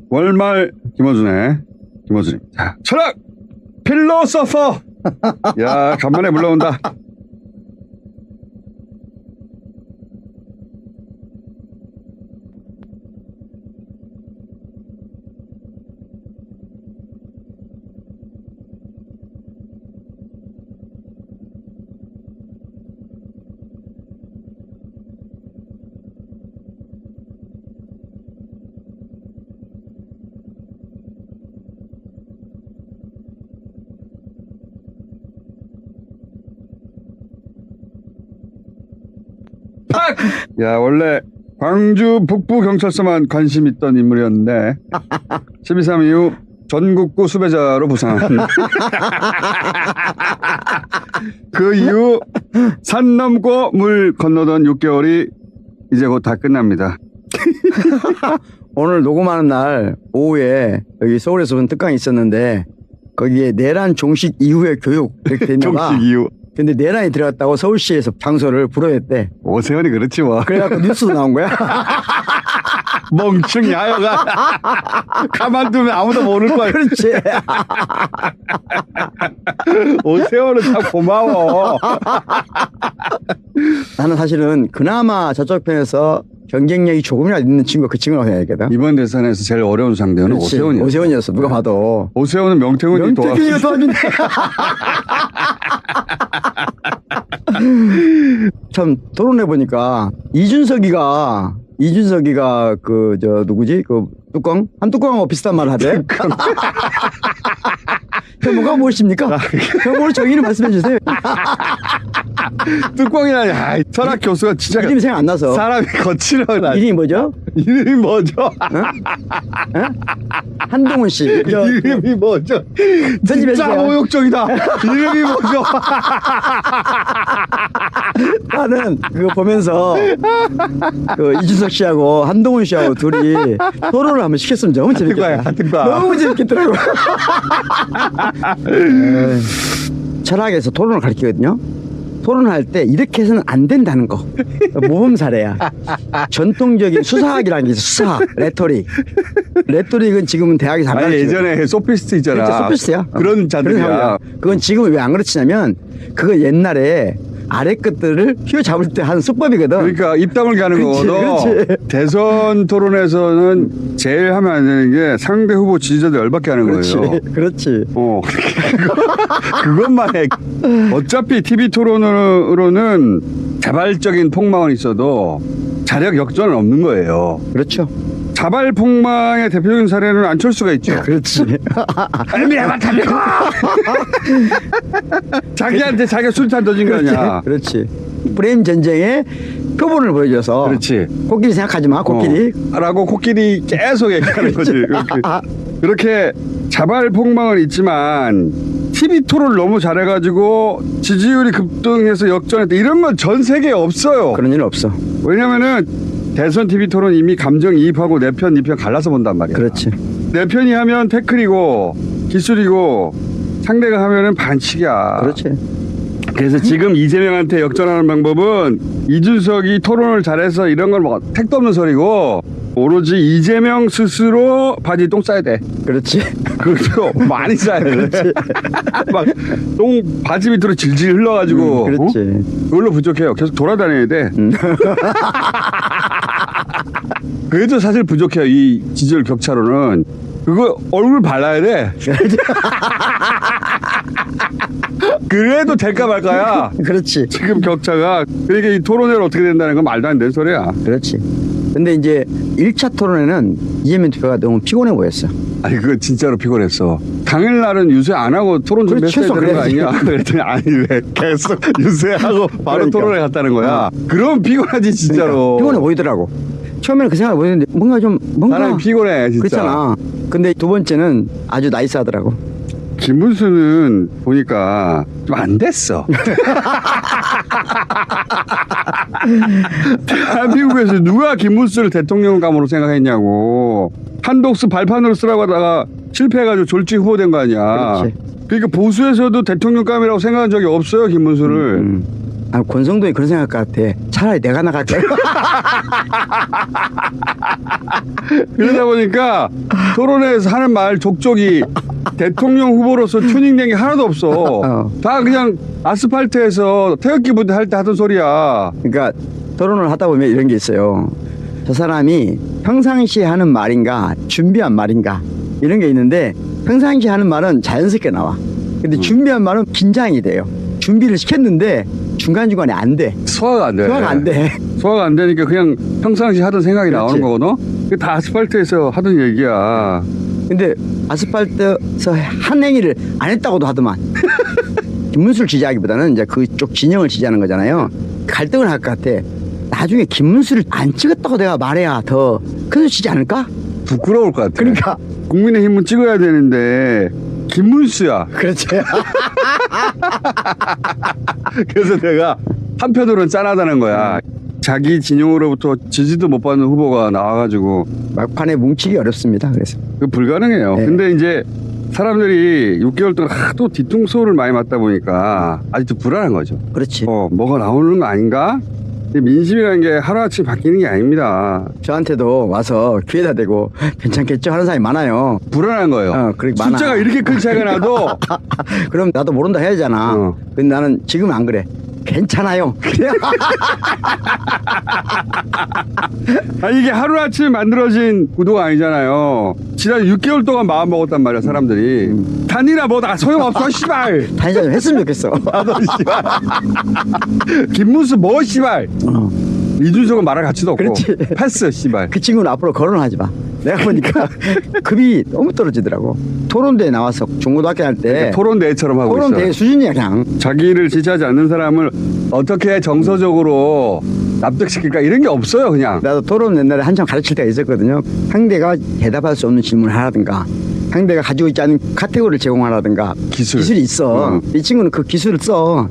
월말 김어준의 김어준. 자, 철학 필로소퍼. 야, 간만에 물러온다. 야, 원래 광주 북부경찰서만 관심 있던 인물이었는데 12.3 이후 전국구 수배자로 부상한 그 이후 산 넘고 물 건너던 6개월이 이제 곧 다 끝납니다. 오늘 녹음하는 날 오후에 여기 서울에서 본 특강이 있었는데 거기에 내란 종식 이후의 교육 이렇게 됐나봐. 종식 이후. 근데 내란이 들어갔다고 서울시에서 장소를 불허했대. 오세훈이 그렇지 뭐. 그래갖고 뉴스도 나온 거야. 멍충이 하여가 가만두면 아무도 모를 거야. 그렇지. 오세훈은 참 고마워. 나는 사실은 그나마 저쪽 편에서 경쟁력이 조금이라도 있는 친구가 그 친구라고 생각했거든. 이번 대선에서 제일 어려운 상대는 오세훈이었어. 오세훈이었어. 누가 봐도. 오세훈은 명태균이 명태균이가 도와준대. 참 토론해보니까 이준석이가 그 저 누구지? 그 뚜껑? 한 뚜껑하고 비슷한 말을 하대. 형 뭐가 무엇입니까? 형 뭘 정의를 말씀해 주세요. 뚜껑이라니. 아, 철학 교수가 진짜 이름이 생각 안 나서. 사람이 거칠어. 이름이 뭐죠? 이름이 뭐죠? 어? 한동훈 씨. 이름이 뭐죠? 진짜 편집해주세요. 모욕적이다. 이름이 뭐죠? 나는 그거 보면서 그 이준석 씨하고 한동훈 씨하고 둘이 토론을 한번 시켰으면 너무 재밌겠다. 같은 거야. 너무 재밌겠더라고. 철학에서 토론을 가르치거든요. 토론할 때 이렇게 해서는 안 된다는 거. 모범 사례야. 전통적인 수사학이라는 게 있어. 수사학, 레토릭. 레토릭은 지금은 대학에서 안 아니, 가르치고. 예전에 소피스트 있잖아. 그렇죠, 소피스트야. 그런 자들이야. 그건 지금은 왜 안 그렇지냐면 그거 옛날에 아래 것들을 휘어잡을 때 하는 수법이거든. 그러니까 입 다물게 하는 거거든. 대선 토론에서는 제일 하면 안 되는 게 상대 후보 지지자들 열받게 하는 거예요. 그렇지. 그것만 해. 어차피 TV 토론으로는 자발적인 폭망은 있어도 자력 역전은 없는 거예요. 그렇죠. 자발 폭망의 대표적인 사례는 안철수가 있죠. 그렇지. 알미야만 달리고 자기한테 자기가 술탄 던진 거 아니야. 그렇지. 프레임 전쟁의 표본을 보여줘서. 그렇지. 코끼리 생각하지 마. 코끼리. 라고 코끼리 계속 얘기하는 거지. 그렇게 자발 폭망은 있지만 TV 토론을 너무 잘해가지고 지지율이 급등해서 역전했다. 이런 건 전 세계에 없어요. 그런 일은 없어. 왜냐면은 대선 TV 토론 이미 감정이입하고 내 편, 네 편 갈라서 본단 말이야. 그렇지. 내 편이 하면 태클이고 기술이고 상대가 하면은 반칙이야. 그렇지. 그래서 지금 이재명한테 역전하는 방법은 이준석이 토론을 잘해서 이런 건 뭐 택도 없는 소리고 오로지 이재명 스스로 바지 똥 싸야 돼. 그렇지. 그렇죠. 많이 싸야 돼. 그렇지. 막 똥 바지 밑으로 질질 흘러가지고. 그렇지. 그걸로 부족해요. 계속 돌아다녀야 돼. 그래도 사실 부족해요. 이 지지율 격차로는. 그거 얼굴 발라야 돼. 그래도 될까 말까야. 그렇지. 지금 격차가. 그러니까 이 토론회를 어떻게 된다는 건 말도 안 되는 소리야. 그렇지. 근데 이제 1차 토론에는 이재명 대표가 너무 피곤해 보였어. 아니 그거 진짜로 피곤했어. 당일날은 유세 안 하고 토론 좀 했어야 되는 거 아니냐. 그랬더니 아니 왜 계속 유세하고 바로 그러니까. 토론에 갔다는 거야. 그럼 피곤하지 진짜로. 그러니까. 피곤해 보이더라고. 처음에는 그 생각을 못했는데 뭔가 사람이 피곤해 진짜. 그렇잖아. 근데 두 번째는 아주 나이스하더라고. 김문수는 보니까 좀 안 됐어. 대한민국에서 누가 김문수를 대통령감으로 생각했냐고. 한독수 발판으로 쓰라고 하다가 실패해가지고 졸지 후보된 거 아니야. 그렇지. 그러니까 보수에서도 대통령감이라고 생각한 적이 없어요 김문수를. 아, 권성동이 그런 생각 같아. 차라리 내가 나갈까? 그러다 보니까 토론회에서 하는 말 족족이 대통령 후보로서 튜닝된 게 하나도 없어. 다 그냥 아스팔트에서 태극기 부대 할 때 하던 소리야. 그러니까 토론을 하다 보면 이런 게 있어요. 저 사람이 평상시에 하는 말인가 준비한 말인가 이런 게 있는데 평상시에 하는 말은 자연스럽게 나와. 근데 준비한 말은 긴장이 돼요. 준비를 시켰는데 중간중간에 안 돼. 소화가 안 돼. 소화가 안 돼. 소화가 안 되니까 그냥 평상시 하던 생각이 그렇지. 나오는 거거든. 그게 다 아스팔트에서 하던 얘기야. 근데 아스팔트에서 한 행위를 안 했다고도 하더만. 김문수를 지지하기보다는 이제 그쪽 진영을 지지하는 거잖아요. 갈등을 할 것 같아. 나중에 김문수를 안 찍었다고 내가 말해야 더 그래서 지지 않을까? 부끄러울 것 같아. 그러니까. 국민의힘은 찍어야 되는데 김문수야. 그렇지. 그래서 내가 한편으로는 짠하다는 거야. 자기 진영으로부터 지지도 못 받는 후보가 나와가지고 막판에 뭉치기 어렵습니다. 그래서. 그 불가능해요. 네. 근데 이제 사람들이 6개월 동안 하도 뒤통수를 많이 맞다 보니까 아직도 불안한 거죠. 그렇지. 뭐가 나오는 거 아닌가? 근데 민심이라는 게 하루아침에 바뀌는 게 아닙니다. 저한테도 와서 귀에다 대고 괜찮겠죠 하는 사람이 많아요. 불안한 거예요. 그렇게 숫자가 많아. 이렇게 큰 차이가 나도 그럼 나도 모른다 해야 되잖아. 근데 나는 지금 안 그래. 괜찮아요. 그래. 이게 하루아침에 만들어진 구도가 아니잖아요. 지난 6개월 동안 마음 먹었단 말이야 사람들이. 단이나 뭐 다 소용없어 씨발. 단일화 좀 했으면 좋겠어. 나도 씨발. 김문수 뭐 씨발. 이준석은 말할 가치도 없고. 그렇지. 패스 씨발. 그 친구는 앞으로 거론하지 마. 내가 보니까 급이 너무 떨어지더라고. 토론대에 나와서 중고등학교 할 때 토론대회처럼 하고 토론대회 있어. 수준이야 그냥. 자기를 지지하지 않는 사람을 어떻게 정서적으로 납득시킬까 이런 게 없어요 그냥. 나도 토론 옛날에 한참 가르칠 때가 있었거든요. 상대가 대답할 수 없는 질문을 하라든가 상대가 가지고 있지 않은 카테고리를 제공하라든가 기술. 기술이 있어. 이 친구는 그 기술을 써.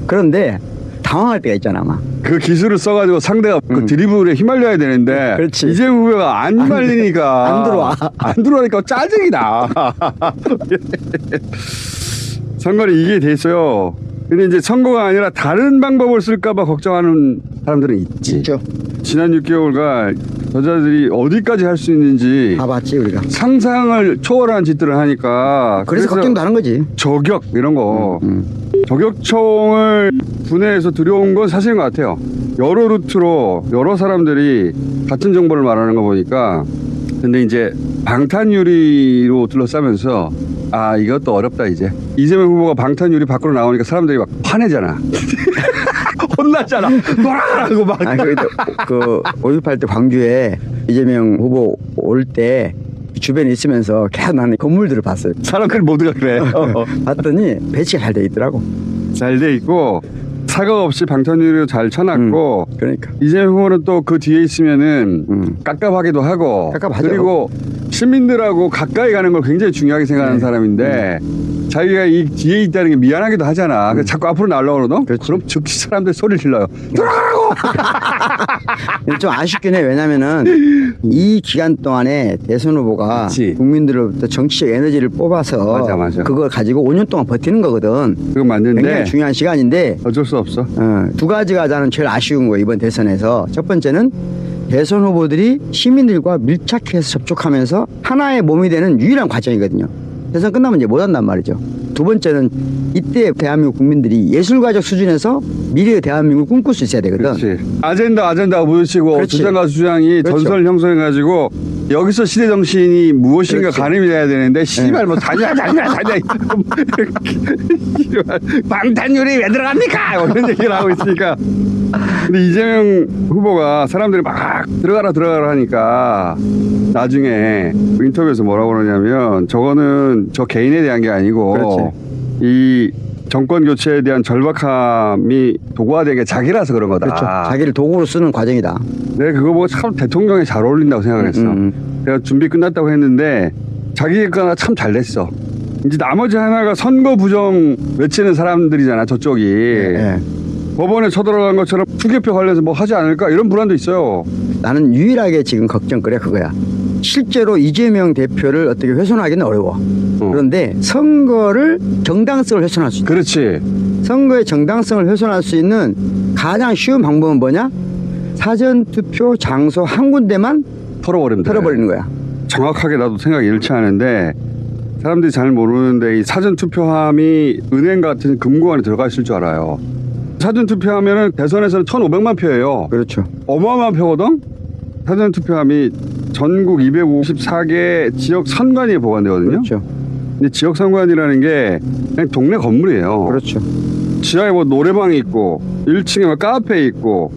그런데 당황할 때가 있잖아 아마. 그 기술을 써가지고 상대가 그 드리블에 휘말려야 되는데 그렇지. 이재명 후보가 안 휘말리니까 안 들어와. 안 들어오니까 짜증이 나. 선거는 이게 됐어요. 근데 이제 선거가 아니라 다른 방법을 쓸까봐 걱정하는 사람들은 있지. 있죠. 지난 6개월간 저자들이 어디까지 할 수 있는지 다 봤지 우리가. 상상을 초월한 짓들을 하니까 그래서 걱정도 하는 거지. 저격 이런 거 저격총을 분해해서 들여온 건 사실인 것 같아요. 여러 루트로 여러 사람들이 같은 정보를 말하는 거 보니까. 근데 이제 방탄유리로 둘러싸면서 이것도 어렵다 이제. 이재명 후보가 방탄유리 밖으로 나오니까 사람들이 막 화내잖아. 혼나잖아. 뭐라고 막. 그 5.18 때 광주에 이재명 후보 올 때 주변에 있으면서 계속 나는 건물들을 봤어요. 사람들 모두가 그래. 봤더니 배치가 잘 돼 있더라고. 잘 돼 있고 사과 없이 방탄유리로 잘 쳐놨고. 그러니까. 이재명 후보는 또 그 뒤에 있으면은 깝깝하기도 하고. 깝깝하죠. 그리고 시민들하고 가까이 가는 걸 굉장히 중요하게 생각하는 사람인데 자기가 이 뒤에 있다는 게 미안하기도 하잖아. 그래서 자꾸 앞으로 날라오거든. 그럼 즉시 사람들 소리를 질러요. 돌아가라고. 좀 아쉽긴 해. 왜냐면은 이 기간 동안에 대선 후보가 그치. 국민들로부터 정치적 에너지를 뽑아서 맞아. 그걸 가지고 5년 동안 버티는 거거든. 그건 맞는데 굉장히 중요한 시간인데 어쩔 수 없어. 두 가지가 나는 제일 아쉬운 거예요. 이번 대선에서. 첫 번째는 대선 후보들이 시민들과 밀착해서 접촉하면서 하나의 몸이 되는 유일한 과정이거든요. 대선 끝나면 이제 못 한단 말이죠. 두 번째는 이때 대한민국 국민들이 예술가적 수준에서 미래의 대한민국을 꿈꿀 수 있어야 되거든. 그렇지. 아젠다가 부딪히고 그렇지. 주장과 주장이 그렇죠. 전선을 형성해가지고 여기서 시대 정신이 무엇인가 그렇지. 가늠이 돼야 되는데 씨발 뭐 다냐 방탄유리 왜 들어갑니까? 이런 얘기를 하고 있으니까. 근데 이재명 후보가 사람들이 막 들어가라 하니까 나중에 인터뷰에서 뭐라고 그러냐면 저거는 저 개인에 대한 게 아니고 그렇지. 이 정권 교체에 대한 절박함이 도구화된 게 자기라서 그런 거다. 그렇죠. 자기를 도구로 쓰는 과정이다. 내가 그거 보고 참 대통령에 잘 어울린다고 생각했어. 내가 준비 끝났다고 했는데 자기가 참 잘 됐어. 이제 나머지 하나가 선거 부정 외치는 사람들이잖아 저쪽이. 예. 법원에 쳐들어간 것처럼 투개표 관련해서 뭐 하지 않을까 이런 불안도 있어요. 나는 유일하게 지금 걱정거리가 그거야. 실제로 이재명 대표를 어떻게 훼손하기는 어려워. 그런데 선거를 정당성을 훼손할 수 있다. 그렇지. 선거의 정당성을 훼손할 수 있는 가장 쉬운 방법은 뭐냐? 사전투표 장소 한 군데만 털어버리면 돼. 털어버리는 거야. 정확하게 나도 생각이 일치하는데 사람들이 잘 모르는데 이 사전투표함이 은행 같은 금고안에 들어가 있을 줄 알아요. 사전투표하면은 대선에서는 1,500만 표예요. 그렇죠. 어마어마한 표거든. 사전투표함이 전국 254개 지역 선관위에 보관되거든요. 그렇죠. 근데 지역 선관위라는 게 그냥 동네 건물이에요. 그렇죠. 지하에 뭐 노래방이 있고 1층에 뭐 카페 있고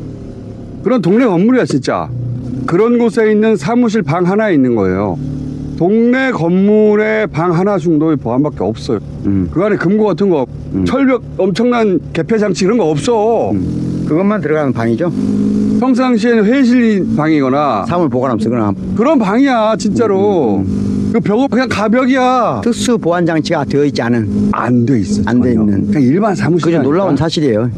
그런 동네 건물이야 진짜. 그런 곳에 있는 사무실 방 하나에 있는 거예요. 동네 건물에 방 하나 정도의 보안밖에 없어요. 그 안에 금고 같은 거 철벽 엄청난 개폐 장치 그런 거 없어. 그것만 들어가는 방이죠. 평상시에는 회의실 방이거나 사물 보관함 쓰거나 그런 방이야 진짜로. 그 벽은 그냥 가벽이야. 특수 보안 장치가 되어 있지 않은 안 돼 있어. 안 돼 전혀. 있는. 그냥 일반 사무실. 그게 놀라운 사실이에요.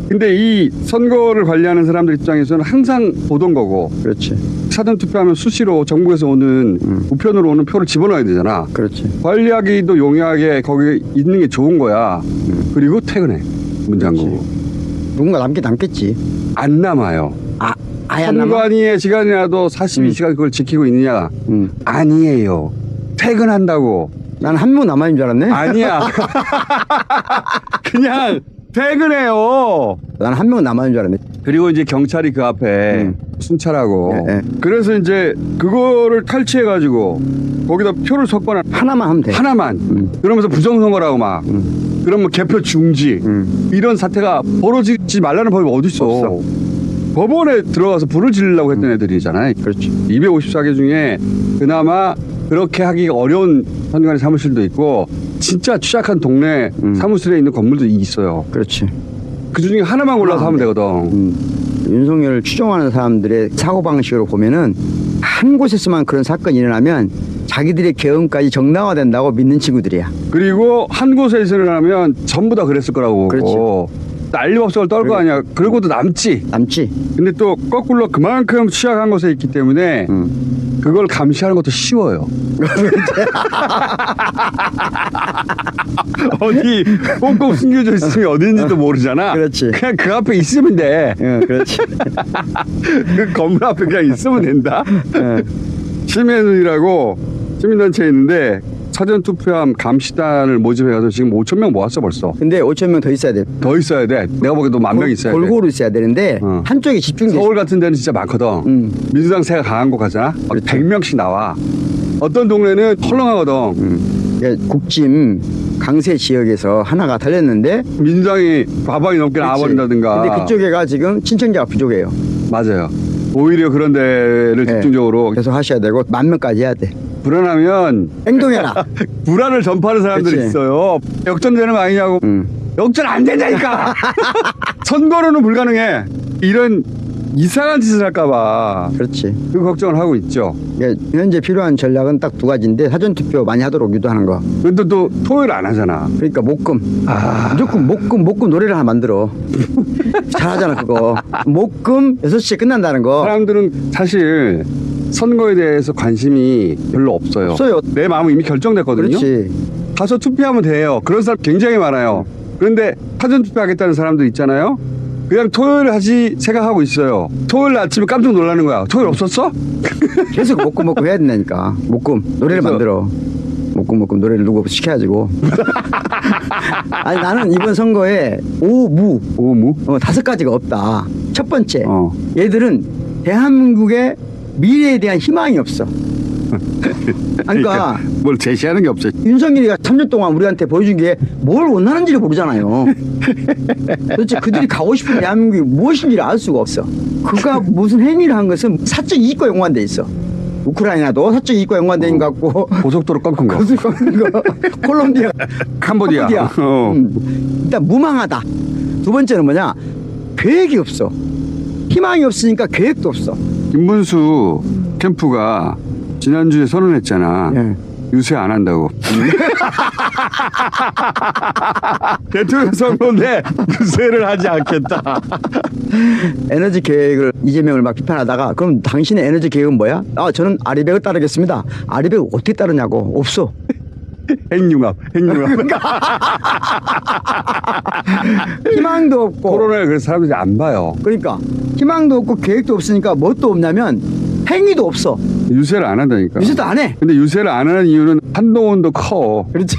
근데 이 선거를 관리하는 사람들 입장에서는 항상 보던 거고 그렇지. 사전투표하면 수시로 정부에서 오는 우편으로 오는 표를 집어넣어야 되잖아. 그렇지. 관리하기도 용이하게 거기 있는 게 좋은 거야. 그리고 퇴근해. 문 잠그고. 누군가 남겠지. 안 남아요. 아예 안 남아? 선관위의 시간이라도 42시간 그걸 지키고 있느냐? 음. 아니에요. 퇴근한다고. 난 한 명 남아있는 줄 알았네. 아니야. 그냥 퇴근해요. 난 한 명 남아있는 줄 알았네. 그리고 이제 경찰이 그 앞에 순찰하고. 예, 예. 그래서 이제 그거를 탈취해가지고 거기다 표를 섞거나 하나만 하면 돼. 하나만. 그러면서 부정선거라고 막. 그러면 개표 중지. 이런 사태가 벌어지지 말라는 법이 어딨어. 없어. 법원에 들어가서 불을 지르려고 했던 애들이잖아요. 그렇지. 254개 중에 그나마 그렇게 하기 어려운 선관위 사무실도 있고 진짜 취약한 동네 사무실에 있는 건물도 있어요. 그렇지. 그 중에 하나만 골라서 하면 되거든. 윤석열을 추종하는 사람들의 사고방식으로 보면은 한 곳에서만 그런 사건이 일어나면 자기들의 계엄까지 정당화된다고 믿는 친구들이야. 그리고 한 곳에 일어나면 전부 다 그랬을 거라고 보고 난리법석을 떨 거 아니야. 그러고도 남지. 근데 또 거꾸로 그만큼 취약한 곳에 있기 때문에 그걸 감시하는 것도 쉬워요. 어디 꽁꽁 숨겨져 있으면 어딘지도 모르잖아. 그렇지. 그냥 그 앞에 있으면 돼. 그렇지. 그 건물 앞에 그냥 있으면 된다. 예. 시민이라고 시민단체에 있는데 사전투표함 감시단을 모집해가지고 지금 5,000명 모았어 벌써. 근데 5천 명 더 있어야 돼. 더 있어야 돼. 내가 보기에도 10,000명 있어야 돼. 골고루 있어야 되는데 한쪽에 집중돼. 서울 같은 데는 진짜 많거든. 민주당 세가 강한 곳 가잖아. 그렇죠. 100명씩 나와. 어떤 동네는 헐렁하거든. 그러니까 국짐 강세 지역에서 하나가 달렸는데 민주당이 과반이 넘게 나와버린다든가. 근데 그쪽에가 지금 친청자가 부족해요. 맞아요. 오히려 그런 데를 네. 집중적으로 계속 하셔야 되고 10,000명까지 해야 돼. 불안하면 행동해라. 불안을 전파하는 사람들이 그치. 있어요. 역전되는 거 아니냐고. 역전 안 된다니까. 선거로는 불가능해. 이런 이상한 짓을 할까봐 그렇지. 그 걱정을 하고 있죠. 그러니까 현재 필요한 전략은 딱 두 가지인데 사전투표 많이 하도록 유도하는 거. 근데 또 토요일 안 하잖아. 그러니까 목금. 무조건 목금 노래를 하나 만들어. 잘하잖아 그거. 목금 6시에 끝난다는 거. 사람들은 사실 선거에 대해서 관심이 별로 없어요. 없어요. 내 마음은 이미 결정됐거든요. 그렇지. 가서 투표하면 돼요. 그런 사람 굉장히 많아요. 그런데 사전 투표하겠다는 사람들 있잖아요. 그냥 토요일 하지 생각하고 있어요. 토요일 아침에 깜짝 놀라는 거야. 토요일 없었어? 계속 목금 해야 된다니까. 목금 노래를 그래서- 만들어. 목금 노래를 누구 시켜가지고. 아니 나는 이번 선거에 오무 5가지가 없다. 첫 번째, 얘들은 대한민국의 미래에 대한 희망이 없어. 그러니까 뭘 제시하는 게 없어요. 윤석열이가 3년 동안 우리한테 보여준 게 뭘 원하는지를 모르잖아요. 도대체 그들이 가고 싶은 대한민국이 무엇인지를 알 수가 없어. 그가 무슨 행위를 한 것은 사적 이익과 연관돼 있어. 우크라이나도 사적 이익과 연관돼 있는 것 같고 고속도로 꺾은 거. 그것을 꺾는 거. 콜롬비아, 캄보디아. 일단 무망하다. 두 번째는 뭐냐? 계획이 없어. 희망이 없으니까 계획도 없어. 김문수 캠프가 지난주에 선언했잖아. 예. 유세 안 한다고. 대통령 선거인데 유세를 하지 않겠다. 에너지 계획을 이재명을 막 비판하다가 그럼 당신의 에너지 계획은 뭐야? 아 저는 아리백을 따르겠습니다. 아리백을 어떻게 따르냐고. 없어. 핵융합. 희망도 없고. 코로나를 그래서 사람들이 안 봐요. 그러니까 희망도 없고 계획도 없으니까 뭣도 없냐면 행위도 없어. 유세를 안 한다니까. 유세도 안 해. 근데 유세를 안 하는 이유는 한동훈도 커. 그렇지.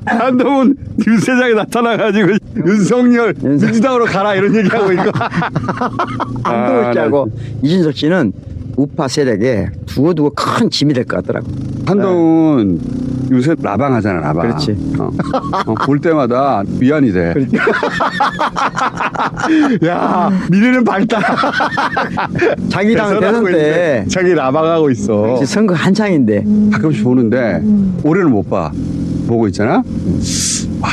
한동훈 유세장에 나타나가지고 윤석열 민주당으로 가라 이런 얘기하고 있고. 한동훈 씨하고 이준석 씨는 우파 세력에 두고두고 큰 짐이 될 것 같더라고. 한동훈 요새 라방하잖아, 라방. 그렇지. 볼 때마다 위안이 돼. 야, 미래는 밝다. 자기 당 대선 때 자기 라방하고 있어. 선거 한창인데 가끔씩 보는데 올해는 못 봐. 보고 있잖아. 와,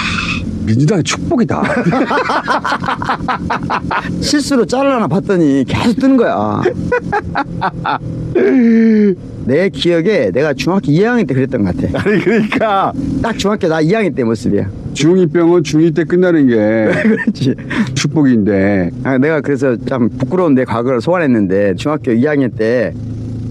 민주당의 축복이다. 실수로 잘라나 봤더니 계속 뜨는 거야. 내 기억에 내가 중학교 2학년 때 그랬던 것 같아. 아니 그러니까 딱 중학교 나 2학년 때 모습이야. 중2병은 중2 때 끝나는 게 그렇지. 축복인데. 아, 내가 그래서 참 부끄러운 내 과거를 소환했는데 중학교 2학년 때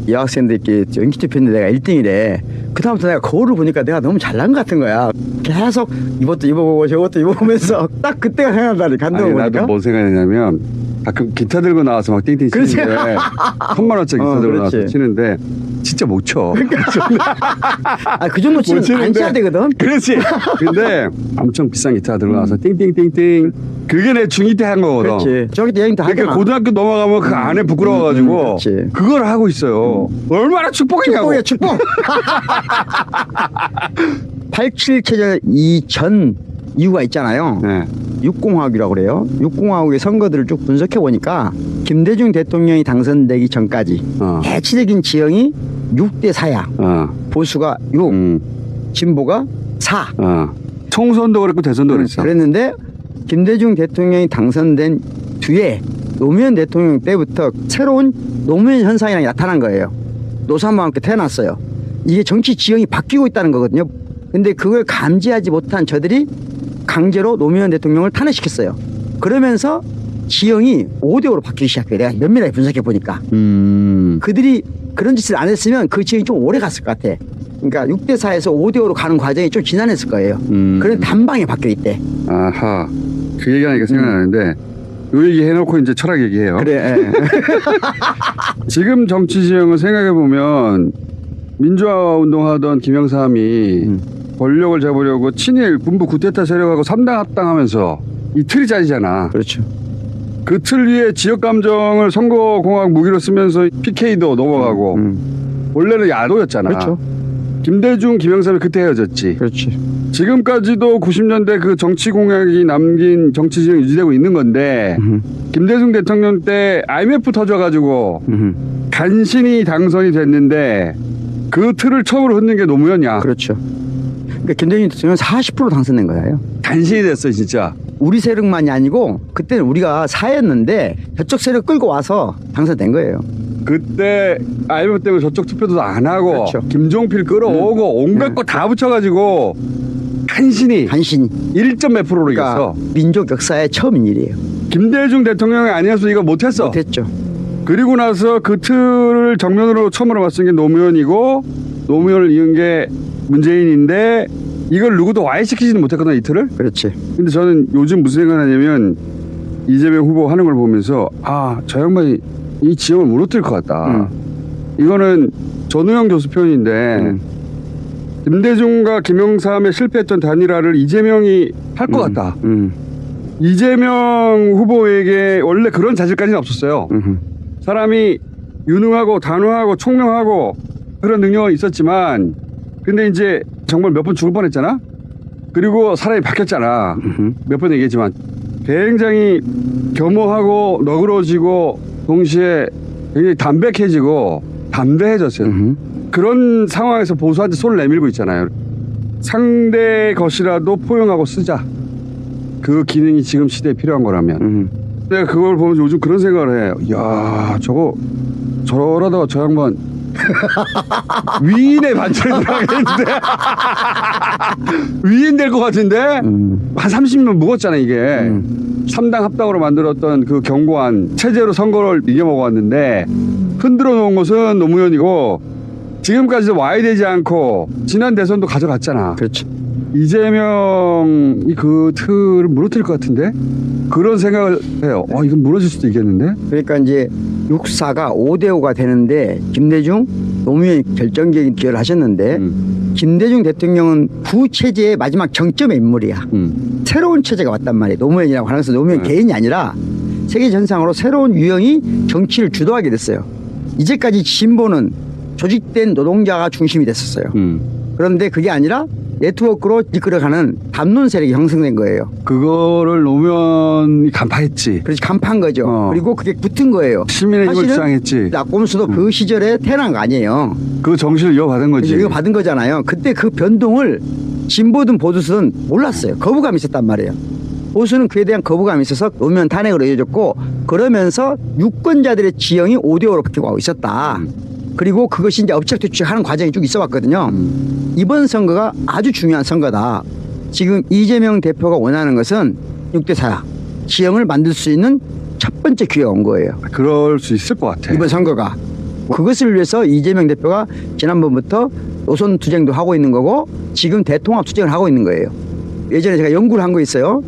여학생들끼리 연기 투표했는데 내가 1등이래. 그다음부터 내가 거울을 보니까 내가 너무 잘난 것 같은 거야. 계속 이것도 입어보고 저것도 입어보면서 딱 그때가 생각나더니 아니 감동을 나도 보니까. 뭔 생각이냐면 가끔 기타 들고 나와서 막 띵띵 그렇지. 치는데 1000만원짜리 기타 들고 나와서 그렇지. 치는데 진짜 못 쳐. 아, 그 정도 치면 안 쳐야 되거든. 그렇지. 근데 엄청 비싼 기타 들고 나와서 띵띵띵띵 그게 내 중2 때 한 거거든. 그렇지. 중학교 때 여행 다 그러니까 하잖아. 고등학교 넘어가면 그 안에 부끄러워가지고 그렇지. 그걸 하고 있어요. 얼마나 축복이냐고. 축복이야 축복. 87체제 이전 이유가 있잖아요. 네. 육공화국이라고 그래요. 육공화국의 선거들을 쭉 분석해 보니까 김대중 대통령이 당선되기 전까지 대체적인 지형이 6대 4야. 보수가 6, 진보가 4. 총선도 그랬고 대선도 그랬어. 그랬는데 김대중 대통령이 당선된 뒤에 노무현 대통령 때부터 새로운 노무현 현상이라는 게 나타난 거예요. 노사모와 함께 태어났어요. 이게 정치 지형이 바뀌고 있다는 거거든요. 근데 그걸 감지하지 못한 저들이 강제로 노무현 대통령을 탄핵시켰어요. 그러면서 지형이 5대5로 바뀌기 시작해요. 내가 면밀하게 분석해 보니까. 그들이 그런 짓을 안 했으면 그 지형이 좀 오래 갔을 것 같아. 그러니까 6대4에서 5대5로 가는 과정이 좀 지난했을 거예요. 그런 단방에 바뀌어 있대. 아하. 그 얘기하니까 생각나는데 요 얘기 해놓고 이제 철학 얘기해요. 그래. 지금 정치 지형을 생각해보면 민주화 운동하던 김영삼이 권력을 잡으려고 친일 군부 쿠데타 세력하고 3당 합당하면서 이 틀이 짜지잖아. 그렇죠. 그 틀 위에 지역 감정을 선거공학 무기로 쓰면서 PK도 넘어가고 원래는 야도였잖아. 그렇죠. 김대중, 김영삼이 그때 헤어졌지. 그렇지. 지금까지도 90년대 그 정치 공약이 남긴 정치 지형이 유지되고 있는 건데 김대중 대통령 때 IMF 터져가지고 간신히 당선이 됐는데 그 틀을 처음으로 흔든 게 노무현이야. 그렇죠. 그러니까 김대중 대통령은 40% 당선된 거예요. 간신히 됐어 진짜. 우리 세력만이 아니고 그때는 우리가 사였는데 저쪽 세력 끌고 와서 당선된 거예요. 그때 IMF 때문에 저쪽 투표도 안 하고 그렇죠. 김종필 끌어오고 온갖 거 다 붙여가지고 간신히 1점 몇 프로로 그러니까 이겼어. 민족 역사의 처음인 일이에요. 김대중 대통령이 아니었어 이거 못했어. 못했죠. 그리고 나서 그 틀을 정면으로 처음으로 맞선 게 노무현이고 노무현을 이은 게 문재인인데 이걸 누구도 와해시키지는 못했거든 이 틀을. 그렇지. 근데 저는 요즘 무슨 생각하냐면 이재명 후보 하는 걸 보면서 아 저 양반이 이 지형을 무너뜨릴 것 같다. 이거는 전우영 교수 표현인데 김대중과 김영삼의 실패했던 단일화를 이재명이 할 것 같다. 이재명 후보에게 원래 그런 자질까지는 없었어요. 사람이 유능하고 단호하고 총명하고 그런 능력은 있었지만 근데 이제 정말 몇 번 죽을 뻔했잖아. 그리고 사람이 바뀌었잖아. 몇 번 얘기했지만 굉장히 겸허하고 너그러지고 동시에 굉장히 담백해지고 담대해졌어요. 그런 상황에서 보수한테 손을 내밀고 있잖아요. 상대 것이라도 포용하고 쓰자. 그 기능이 지금 시대에 필요한 거라면. 내가 그걸 보면서 요즘 그런 생각을 해. 야 저거 저러다가 저 양반 위인의 반열에 들어가겠는데. 위인 될 것 같은데. 한 30년 묵었잖아 이게. 3당 합당으로 만들었던 그 견고한 체제로 선거를 이겨먹었는데 흔들어 놓은 것은 노무현이고 지금까지도 와야 되지 않고 지난 대선도 가져갔잖아. 그렇죠. 이재명이 그 틀을 무너뜨릴 것 같은데 그런 생각을 해요. 이건 무너질 수도 있겠는데. 그러니까 이제 육사가 5대5가 되는데 김대중, 노무현이 결정적인 기여를 하셨는데 김대중 대통령은 구체제의 마지막 정점의 인물이야. 새로운 체제가 왔단 말이에요. 노무현이라고 하면서 노무현 개인이 아니라 세계 전상으로 새로운 유형이 정치를 주도하게 됐어요. 이제까지 진보는 조직된 노동자가 중심이 됐었어요. 그런데 그게 아니라 네트워크로 이끌어가는 담론 세력이 형성된 거예요. 그거를 노무현이 간파했지. 그래서 간파한 거죠. 그리고 그게 붙은 거예요. 시민의 힘을 주장했지. 낙곰수도 그 시절에 태어난 거 아니에요. 그 정신을 이어받은 거지. 이거 받은 거잖아요. 그때 그 변동을 진보든 보수든 몰랐어요. 거부감이 있었단 말이에요. 보수는 그에 대한 거부감이 있어서 노무현 탄핵으로 이어졌고 그러면서 유권자들의 지형이 5대5로 바뀌고 있었다. 그리고 그것이 이제 업체투치하는 과정이 쭉 있어 왔거든요. 이번 선거가 아주 중요한 선거다. 지금 이재명 대표가 원하는 것은 6대4 지형을 만들 수 있는 첫 번째 기회가 온 거예요. 그럴 수 있을 것 같아. 이번 선거가. 그것을 위해서 이재명 대표가 지난번부터 노선 투쟁도 하고 있는 거고 지금 대통합 투쟁을 하고 있는 거예요. 예전에 제가 연구를 한 거 있어요.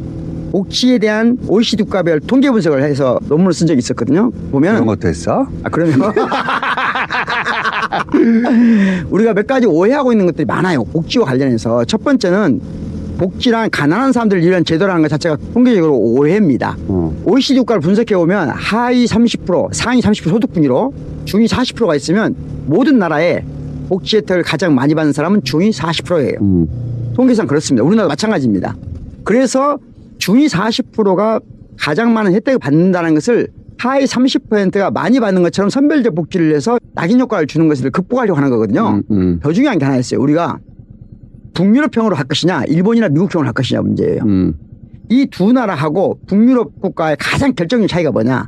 복지에 대한 OECD 국가별 통계 분석을 해서 논문을 쓴 적이 있었거든요. 보면 그런 것도 했어? 그러면 우리가 몇 가지 오해하고 있는 것들이 많아요. 복지와 관련해서. 첫 번째는 복지란 가난한 사람들을 위한 제도라는 것 자체가 통계적으로 오해입니다. OECD 국가를 분석해 보면 하위 30%, 상위 30% 소득분위로 중위 40%가 있으면 모든 나라에 복지 혜택을 가장 많이 받는 사람은 중위 40%예요. 통계상 그렇습니다. 우리나라도 마찬가지입니다. 그래서 중위 40%가 가장 많은 혜택을 받는다는 것을 하위 30%가 많이 받는 것처럼 선별적 복지를 해서 낙인 효과를 주는 것을 극복하려고 하는 거거든요. 더 중요한 게 하나 있어요. 우리가 북유럽형으로 할 것이냐 일본이나 미국형으로 할 것이냐 문제예요. 이 두 나라하고 북유럽 국가의 가장 결정적인 차이가 뭐냐.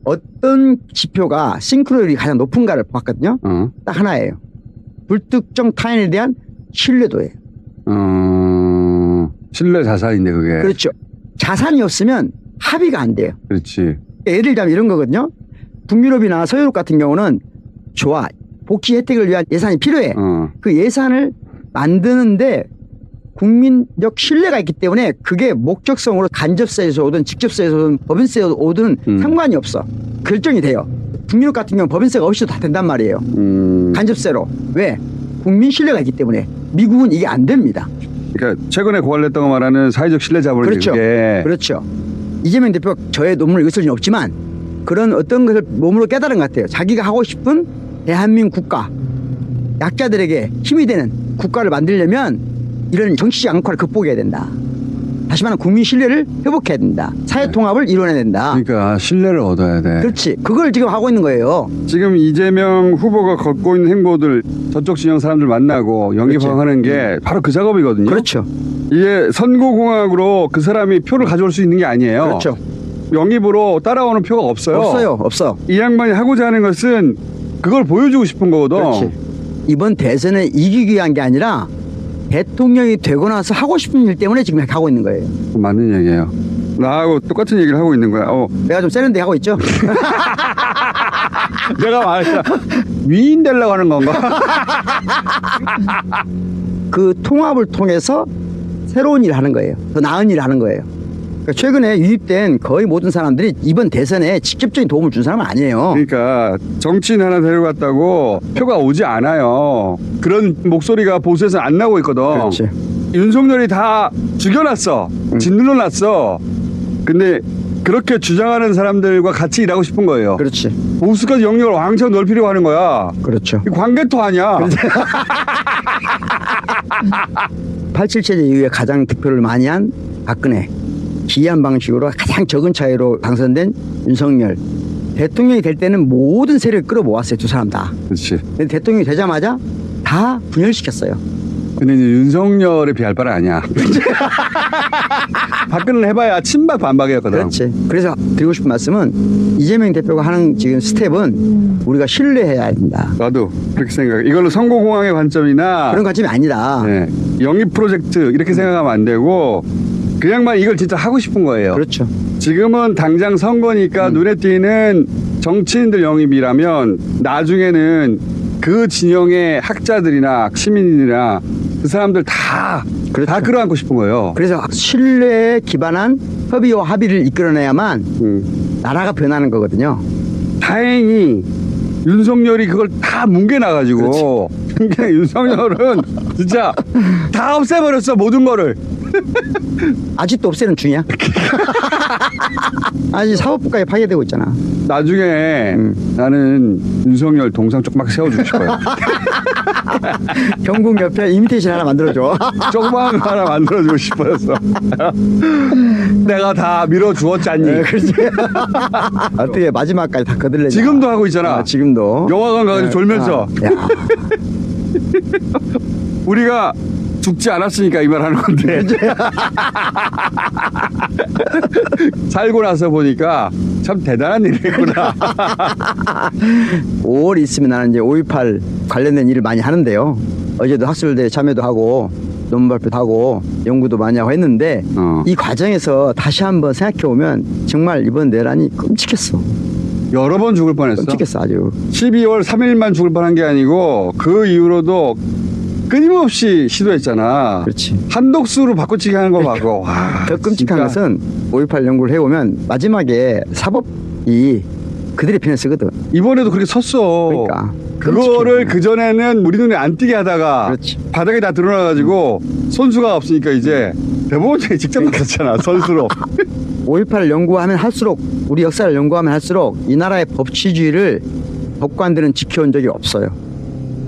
어떤 지표가 싱크로율이 가장 높은가를 봤거든요. 딱 하나예요. 불특정 타인에 대한 신뢰도예요. 신뢰 자산인데 그게. 그렇죠. 자산이 없으면 합의가 안 돼요. 그렇지. 예를 들자면 이런 거거든요. 북유럽이나 서유럽 같은 경우는 좋아. 복지 혜택을 위한 예산이 필요해. 그 예산을 만드는데 국민적 신뢰가 있기 때문에 그게 목적성으로 간접세에서 오든 직접세에서 오든 법인세에서 오든 상관이 없어. 결정이 돼요. 북유럽 같은 경우는 법인세가 없이도 다 된단 말이에요. 간접세로. 왜? 국민 신뢰가 있기 때문에. 미국은 이게 안 됩니다. 그러니까 최근에 고발됐던 거 말하는 사회적 신뢰 자본이 그렇죠. 그게. 그렇죠. 이재명 대표가 저의 논문을 읽을 수는 없지만 그런 어떤 것을 몸으로 깨달은 것 같아요. 자기가 하고 싶은 대한민국 국가, 약자들에게 힘이 되는 국가를 만들려면 이런 정치적 악화를 극복해야 된다. 다시 말하면 국민 신뢰를 회복해야 된다. 사회 통합을 이뤄내야 된다. 그러니까 신뢰를 얻어야 돼. 그렇지. 그걸 지금 하고 있는 거예요. 지금 이재명 후보가 걷고 있는 행보들 저쪽 진영 사람들 만나고 연기방하는 게 바로 그 작업이거든요. 그렇죠. 이게 선거공학으로 그 사람이 표를 가져올 수 있는 게 아니에요. 그렇죠. 영입으로 따라오는 표가 없어요. 없어. 이 양반이 하고자 하는 것은 그걸 보여주고 싶은 거거든. 그렇지. 이번 대선에 이기기 위한 게 아니라 대통령이 되고 나서 하고 싶은 일 때문에 지금 이렇게 하고 있는 거예요. 맞는 얘기예요. 나하고 똑같은 얘기를 하고 있는 거야. 내가 좀 세련되게 하고 있죠? 내가 말했잖아. 위인 되려고 하는 건가? 그 통합을 통해서 새로운 일을 하는 거예요. 더 나은 일을 하는 거예요. 그러니까 최근에 유입된 거의 모든 사람들이 이번 대선에 직접적인 도움을 준 사람은 아니에요. 그러니까 정치인 하나 데려갔다고 표가 오지 않아요. 그런 목소리가 보수에서 안 나오고 있거든. 그렇지. 윤석열이 다 죽여놨어. 짓눌러놨어. 근데 그렇게 주장하는 사람들과 같이 일하고 싶은 거예요. 그렇지. 보수까지 영역을 왕창 넓히려고 하는 거야. 그렇죠. 이 관계토 아니야. 87체제 이후에 가장 득표를 많이 한 박근혜. 기이한 방식으로 가장 적은 차이로 당선된 윤석열. 대통령이 될 때는 모든 세력을 끌어모았어요. 두 사람 다. 그렇지. 근데 대통령이 되자마자 다 분열시켰어요. 근데 이제 윤석열에 비할 바는 아니야. 박근혜는 해봐야 친박 반박이었거든. 그렇지. 그래서 드리고 싶은 말씀은 이재명 대표가 하는 지금 스텝은 우리가 신뢰해야 된다. 나도 그렇게 생각해. 이걸로 선거공황의 관점이나 그런 관점이 아니다. 네, 영입 프로젝트 이렇게 생각하면 안 되고 그냥만 이걸 진짜 하고 싶은 거예요. 그렇죠. 지금은 당장 선거니까 눈에 띄는 정치인들 영입이라면 나중에는 그 진영의 학자들이나 시민이나 그 사람들 다 그렇죠. 끌어안고 싶은 거예요. 그래서 신뢰에 기반한 협의와 합의를 이끌어내야만 나라가 변하는 거거든요. 다행히 윤석열이 그걸 다 뭉개놔가지고 그러니까 윤석열은 진짜 다 없애버렸어 모든 거를. 아직도 없애는 중이야. 아직 사법부까지 파괴되고 있잖아. 나중에 나는 윤석열 동상 조그맣게 세워주고 싶어요. 경국 옆에 이미테이션 하나 만들어줘. 조그마한 거 하나 만들어주고 싶어서 내가 다 밀어주었잖니. 네, 그렇지. 어떻게 마지막까지 다 거들내냐. 지금도 하고 있잖아. 지금도. 영화관 가서 졸면서 야. 우리가 죽지 않았으니까 이 말 하는 건데 살고 나서 보니까 참 대단한 일이구나. 5월 있으면 나는 이제 5.18 관련된 일을 많이 하는데요. 어제도 학술대회 참여도 하고 논문 발표도 하고 연구도 많이 하고 했는데 이 과정에서 다시 한번 생각해보면 정말 이번 내란이 끔찍했어. 여러 번 죽을 뻔했어. 끔찍했어 아주. 12월 3일만 죽을 뻔한 게 아니고 그 이후로도 끊임없이 시도했잖아. 그렇지. 한독수로 바꿔치기 하는 거 봐고. 와, 더 끔찍한 진짜. 것은 5.18 연구를 해보면 마지막에 사법이 그들의 편을 쓰거든. 이번에도 그렇게 섰어. 그러니까. 그거를 그전에는 우리 눈에 안 띄게 하다가 그렇지. 바닥에 다 드러나가지고 선수가 없으니까 이제 대법원장이 직접 나섰잖아. 선수로. 5.18을 연구하면 할수록 우리 역사를 연구하면 할수록 이 나라의 법치주의를 법관들은 지켜온 적이 없어요.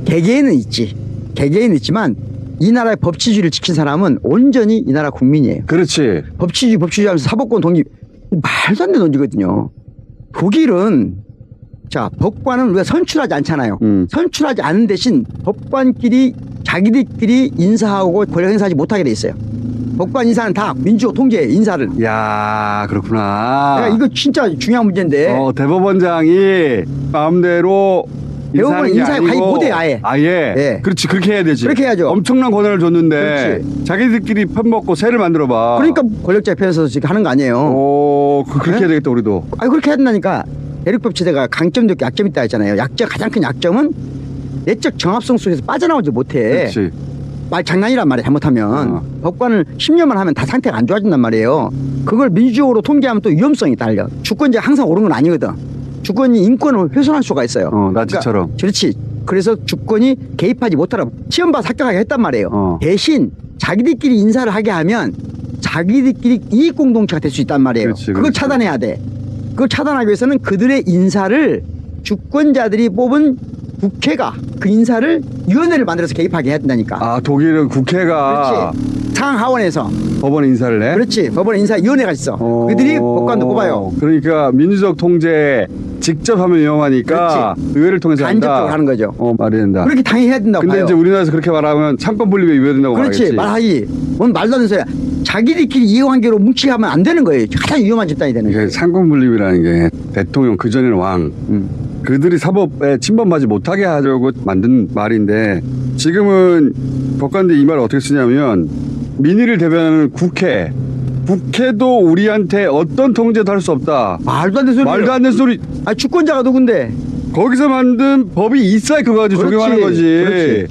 개개인은 있지. 개개인은 있지만 이 나라의 법치주의를 지킨 사람은 온전히 이 나라 국민이에요. 그렇지. 법치주의 하면서 사법권 독립 말도 안 되는 논리거든요. 독일은 자 법관은 우리가 선출하지 않잖아요. 선출하지 않은 대신 법관끼리 자기들끼리 인사하고 권력 행사하지 못하게 돼 있어요. 법관 인사는 다 민주적 통제 인사를. 야, 그렇구나. 내가 이거 진짜 중요한 문제인데. 대법원장이 마음대로 대법원 인사에 가입 못해 아예. 예. 그렇지. 그렇게 해야 되지. 그렇게 해야죠. 엄청난 권한을 줬는데 그렇지. 자기들끼리 편먹고 새를 만들어봐. 그러니까 권력자의 편에 서서 지금 하는 거 아니에요. 그렇게 네? 해야 되겠다 우리도. 아니 그렇게 해야 된다니까. 대륙법 체제가 강점도 있고 약점이 있다 했잖아요. 가장 큰 약점은 내적 정합성 속에서 빠져나오지 못해. 그렇지. 말 장난이란 말이야 잘못하면. 법관을 10년만 하면 다 상태가 안 좋아진단 말이에요. 그걸 민주적으로 통제하면 또 위험성이 달려. 주권자가 항상 옳은 건 아니거든. 주권이 인권을 훼손할 수가 있어요. 나치처럼. 그러니까, 그렇지. 그래서 주권이 개입하지 못하라. 시험 봐서 합격하게 했단 말이에요. 대신 자기들끼리 인사를 하게 하면 자기들끼리 이익 공동체가 될 수 있단 말이에요. 그렇지, 그걸 그렇지. 차단해야 돼. 그걸 차단하기 위해서는 그들의 인사를 주권자들이 뽑은 국회가 그 인사를 위원회를 만들어서 개입하게 해야 된다니까. 독일은 국회가 그렇지. 상하원에서. 법원 인사를 해? 그렇지. 법원 인사위원회가 있어. 그들이 법관도 뽑아요. 그러니까 민주적 통제 직접 하면 위험하니까 의회를 통해서 간접적으로 하는 거죠. 말이 된다. 그렇게 당연히 해야 된다고 근데 봐요. 이제 우리나라에서 그렇게 말하면 창권 분립에 위배된다고 그렇지. 말하겠지. 말하기. 뭔 말도 안 되는 소리야. 자기들끼리 이해관계로 뭉치게 하면 안 되는 거예요. 가장 위험한 집단이 되는 거예요. 이게 창권 분립이라는 게 대통령 그전에는 왕. 그들이 사법에 침범하지 못하게 하려고 만든 말인데 지금은 법관들이 이 말을 어떻게 쓰냐면 민의를 대변하는 국회도 우리한테 어떤 통제도 할 수 없다. 말도 안 되는 소리. 말도 안 되는 소리. 주권자가 누군데? 거기서 만든 법이 있어야 그거 가지고 적용하는 거지. 그렇지.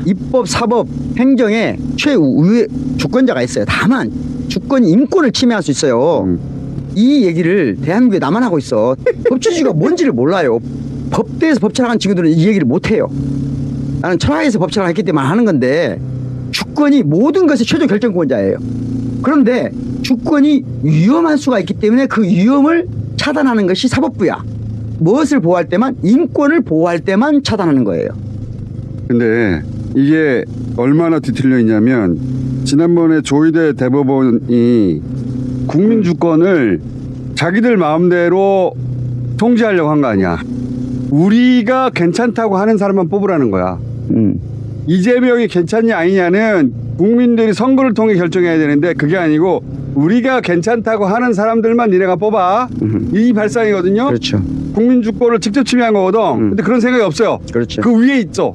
입법, 사법, 행정에 최우의 주권자가 있어요. 다만 주권이 인권을 침해할 수 있어요. 이 얘기를 대한민국에 나만 하고 있어. 법치주의가 뭔지를 몰라요. 법대에서 법철학한 친구들은 이 얘기를 못해요. 나는 철학에서 법철학을 했기 때문에 하는 건데 주권이 모든 것의 최종 결정권자예요. 그런데 주권이 위험할 수가 있기 때문에 그 위험을 차단하는 것이 사법부야. 무엇을 보호할 때만? 인권을 보호할 때만 차단하는 거예요. 근데 이게 얼마나 뒤틀려 있냐면 지난번에 조희대 대법원이 국민 주권을 자기들 마음대로 통제하려고 한 거 아니야. 우리가 괜찮다고 하는 사람만 뽑으라는 거야. 이재명이 괜찮냐 아니냐는 국민들이 선거를 통해 결정해야 되는데 그게 아니고 우리가 괜찮다고 하는 사람들만 니네가 뽑아. 이 발상이거든요. 그렇죠. 국민 주권을 직접 침해한 거거든. 근데 그런 생각이 없어요. 그렇죠. 그 위에 있죠.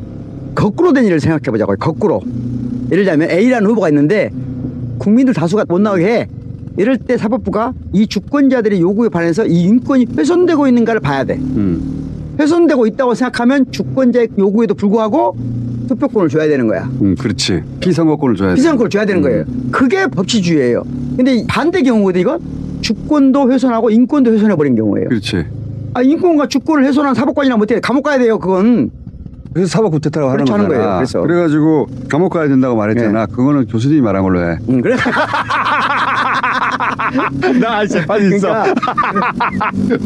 거꾸로 된 일을 생각해 보자고요. 거꾸로. 예를 들면 A라는 후보가 있는데 국민들 다수가 못 나오게 해. 이럴 때 사법부가 이 주권자들의 요구에 반해서 이 인권이 훼손되고 있는가를 봐야 돼. 훼손되고 있다고 생각하면 주권자의 요구에도 불구하고 투표권을 줘야 되는 거야. 그렇지. 피선거권을 줘야 돼. 비상권을 줘야 되는 거예요. 그게 법치주의예요. 근데 반대 경우거든 이건 주권도 훼손하고 인권도 훼손해버린 경우예요. 그렇지. 아, 인권과 주권을 훼손한 사법관이나 못해. 감옥 가야 돼요. 그건. 그래서 사법 구태타라고 하는 그렇죠, 하는 거잖아. 거예요. 그래서. 그래가지고 감옥 가야 된다고 말했잖아. 그거는 교수님이 말한 걸로 해. 그래. 나 재판 있어. 그러니까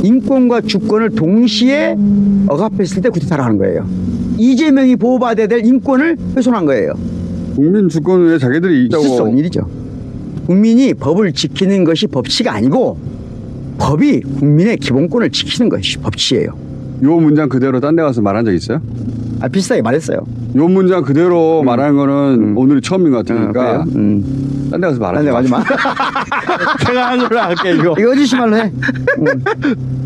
인권과 주권을 동시에 억압했을 때 구태타를 하는 거예요. 이재명이 보호받아야 될 인권을 훼손한 거예요. 국민 주권 외에 자기들이 있을 수 있다고. 없는 일이죠. 국민이 법을 지키는 것이 법치가 아니고 법이 국민의 기본권을 지키는 것이 법치예요. 요 문장 그대로 딴 데 가서 말한 적 있어요? 아, 비슷하게 말했어요. 요 문장 그대로 말하는 거는 오늘이 처음인 것 같으니까 그래요? 딴 데 가서 말하지 하지 마. 제가 한 걸로 할게 이거. 이거 어디시 말로 해?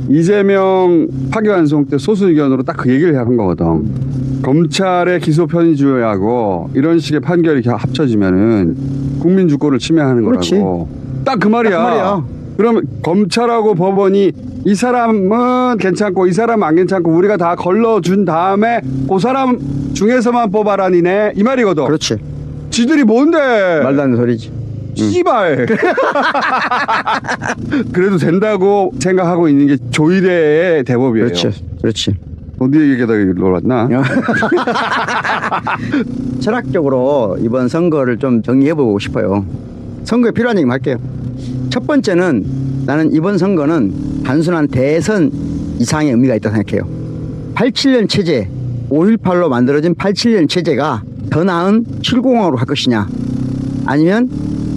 이재명 파기환송 때 소수 의견으로 딱 그 얘기를 한 거거든. 검찰의 기소 편의주의하고 이런 식의 판결이 합쳐지면은 국민 주권을 침해하는 그렇지. 거라고. 딱 그 말이야. 딱 그 말이야. 그러면 검찰하고 법원이 이 사람은 괜찮고 이 사람은 안 괜찮고 우리가 다 걸러준 다음에 그 사람 중에서만 뽑아라 니네 이 말이거든. 그렇지. 지들이 뭔데? 말도 안 되는 소리지. 씨발. 그래도 된다고 생각하고 있는 게 조이대의 대법이에요. 그렇지. 그렇지. 어디 얘기하다가 이리로 왔나? 철학적으로 이번 선거를 좀 정리해보고 싶어요. 선거에 필요한 얘기만 할게요. 첫 번째는 나는 이번 선거는 단순한 대선 이상의 의미가 있다고 생각해요. 87년 체제, 5.18로 만들어진 87년 체제가 더 나은 7공화로 할 것이냐 아니면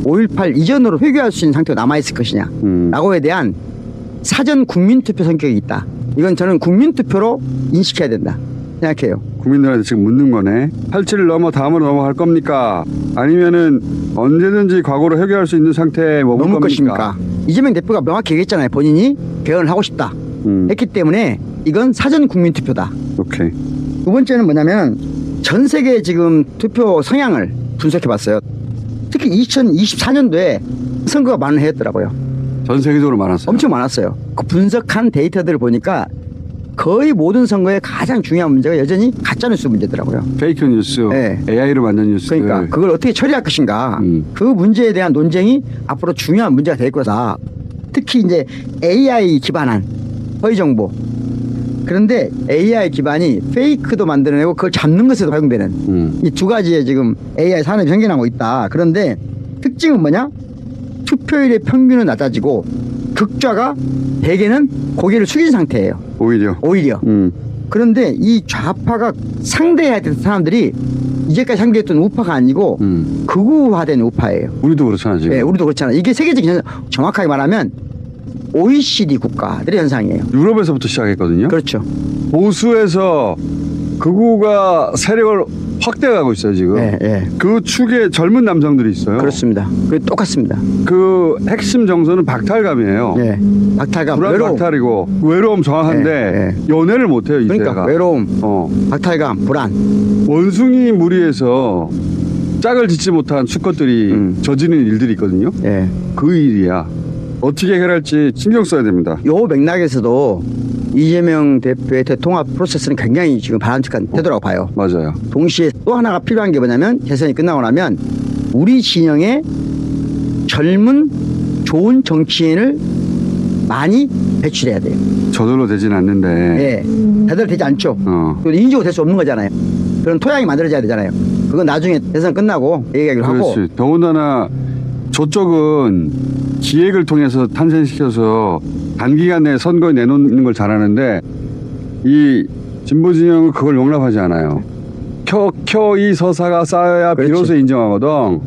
5.18 이전으로 회귀할 수 있는 상태가 남아있을 것이냐 라고에 대한 사전 국민투표 성격이 있다. 이건 저는 국민투표로 인식해야 된다 생각해요. 국민들한테 지금 묻는 거네. 87을 넘어 다음으로 넘어갈 겁니까? 아니면은 언제든지 과거로 회귀할 수 있는 상태에 머물 넘을 겁니까? 것입니까? 이재명 대표가 명확히 얘기했잖아요. 본인이 개헌을 하고 싶다 했기 때문에 이건 사전 국민투표다. 오케이. 두 번째는 뭐냐면 전 세계 지금 투표 성향을 분석해 봤어요. 특히 2024년도에 선거가 많은 해였더라고요. 전 세계적으로 많았어요. 엄청 많았어요. 그 분석한 데이터들을 보니까 거의 모든 선거에 가장 중요한 문제가 여전히 가짜뉴스 문제더라고요. 페이크 뉴스, 네. AI로 만든 뉴스. 그러니까 그걸 어떻게 처리할 것인가 그 문제에 대한 논쟁이 앞으로 중요한 문제가 될 거다. 특히 이제 AI 기반한 허위 정보. 그런데 AI 기반이 페이크도 만들어내고 그걸 잡는 것에도 활용되는 이 두 가지의 지금 AI 산업이 생겨나고 있다. 그런데 특징은 뭐냐? 투표율의 평균은 낮아지고 극좌가 대개는 고개를 숙인 상태예요. 오히려. 그런데 이 좌파가 상대해야 될 사람들이 이제까지 상대했던 우파가 아니고 극우화된 우파예요. 우리도 그렇잖아 지금. 네, 우리도 그렇잖아요. 이게 세계적인 현상, 정확하게 말하면 OECD 국가들의 현상이에요. 유럽에서부터 시작했거든요. 그렇죠. 보수에서 극우가 세력을 확대하고 있어요 지금. 예, 예. 그 축에 젊은 남성들이 있어요. 그렇습니다. 그게 똑같습니다. 그 핵심 정서는 박탈감이에요. 예. 박탈감, 불안 외로움. 박탈이고 외로움 정확한데 연애를 못해요 이 그러니까 세대가. 외로움, 어. 박탈감, 불안. 원숭이 무리에서 짝을 짓지 못한 수컷들이 저지르는 일들이 있거든요. 예. 그 일이야. 어떻게 해결할지 신경 써야 됩니다. 요 맥락에서도 이재명 대표의 대통합 프로세스는 굉장히 지금 바람직한 태도라고 봐요. 맞아요. 동시에 또 하나가 필요한 게 뭐냐면 대선이 끝나고 나면 우리 진영의 젊은 좋은 정치인을 많이 배출해야 돼요. 저절로 되진 않는데. 예, 대대로 되지 않죠. 인지적으로 될 수 없는 거잖아요. 그런 토양이 만들어져야 되잖아요. 그건 나중에 대선 끝나고 얘기하기로 하고. 그렇지. 더군다나 저쪽은 기획을 통해서 탄생시켜서 단기간 내에 선거에 내놓는 걸 잘하는데 이 진보 진영은 그걸 용납하지 않아요. 켜켜이 서사가 쌓여야 그렇지. 비로소 인정하거든.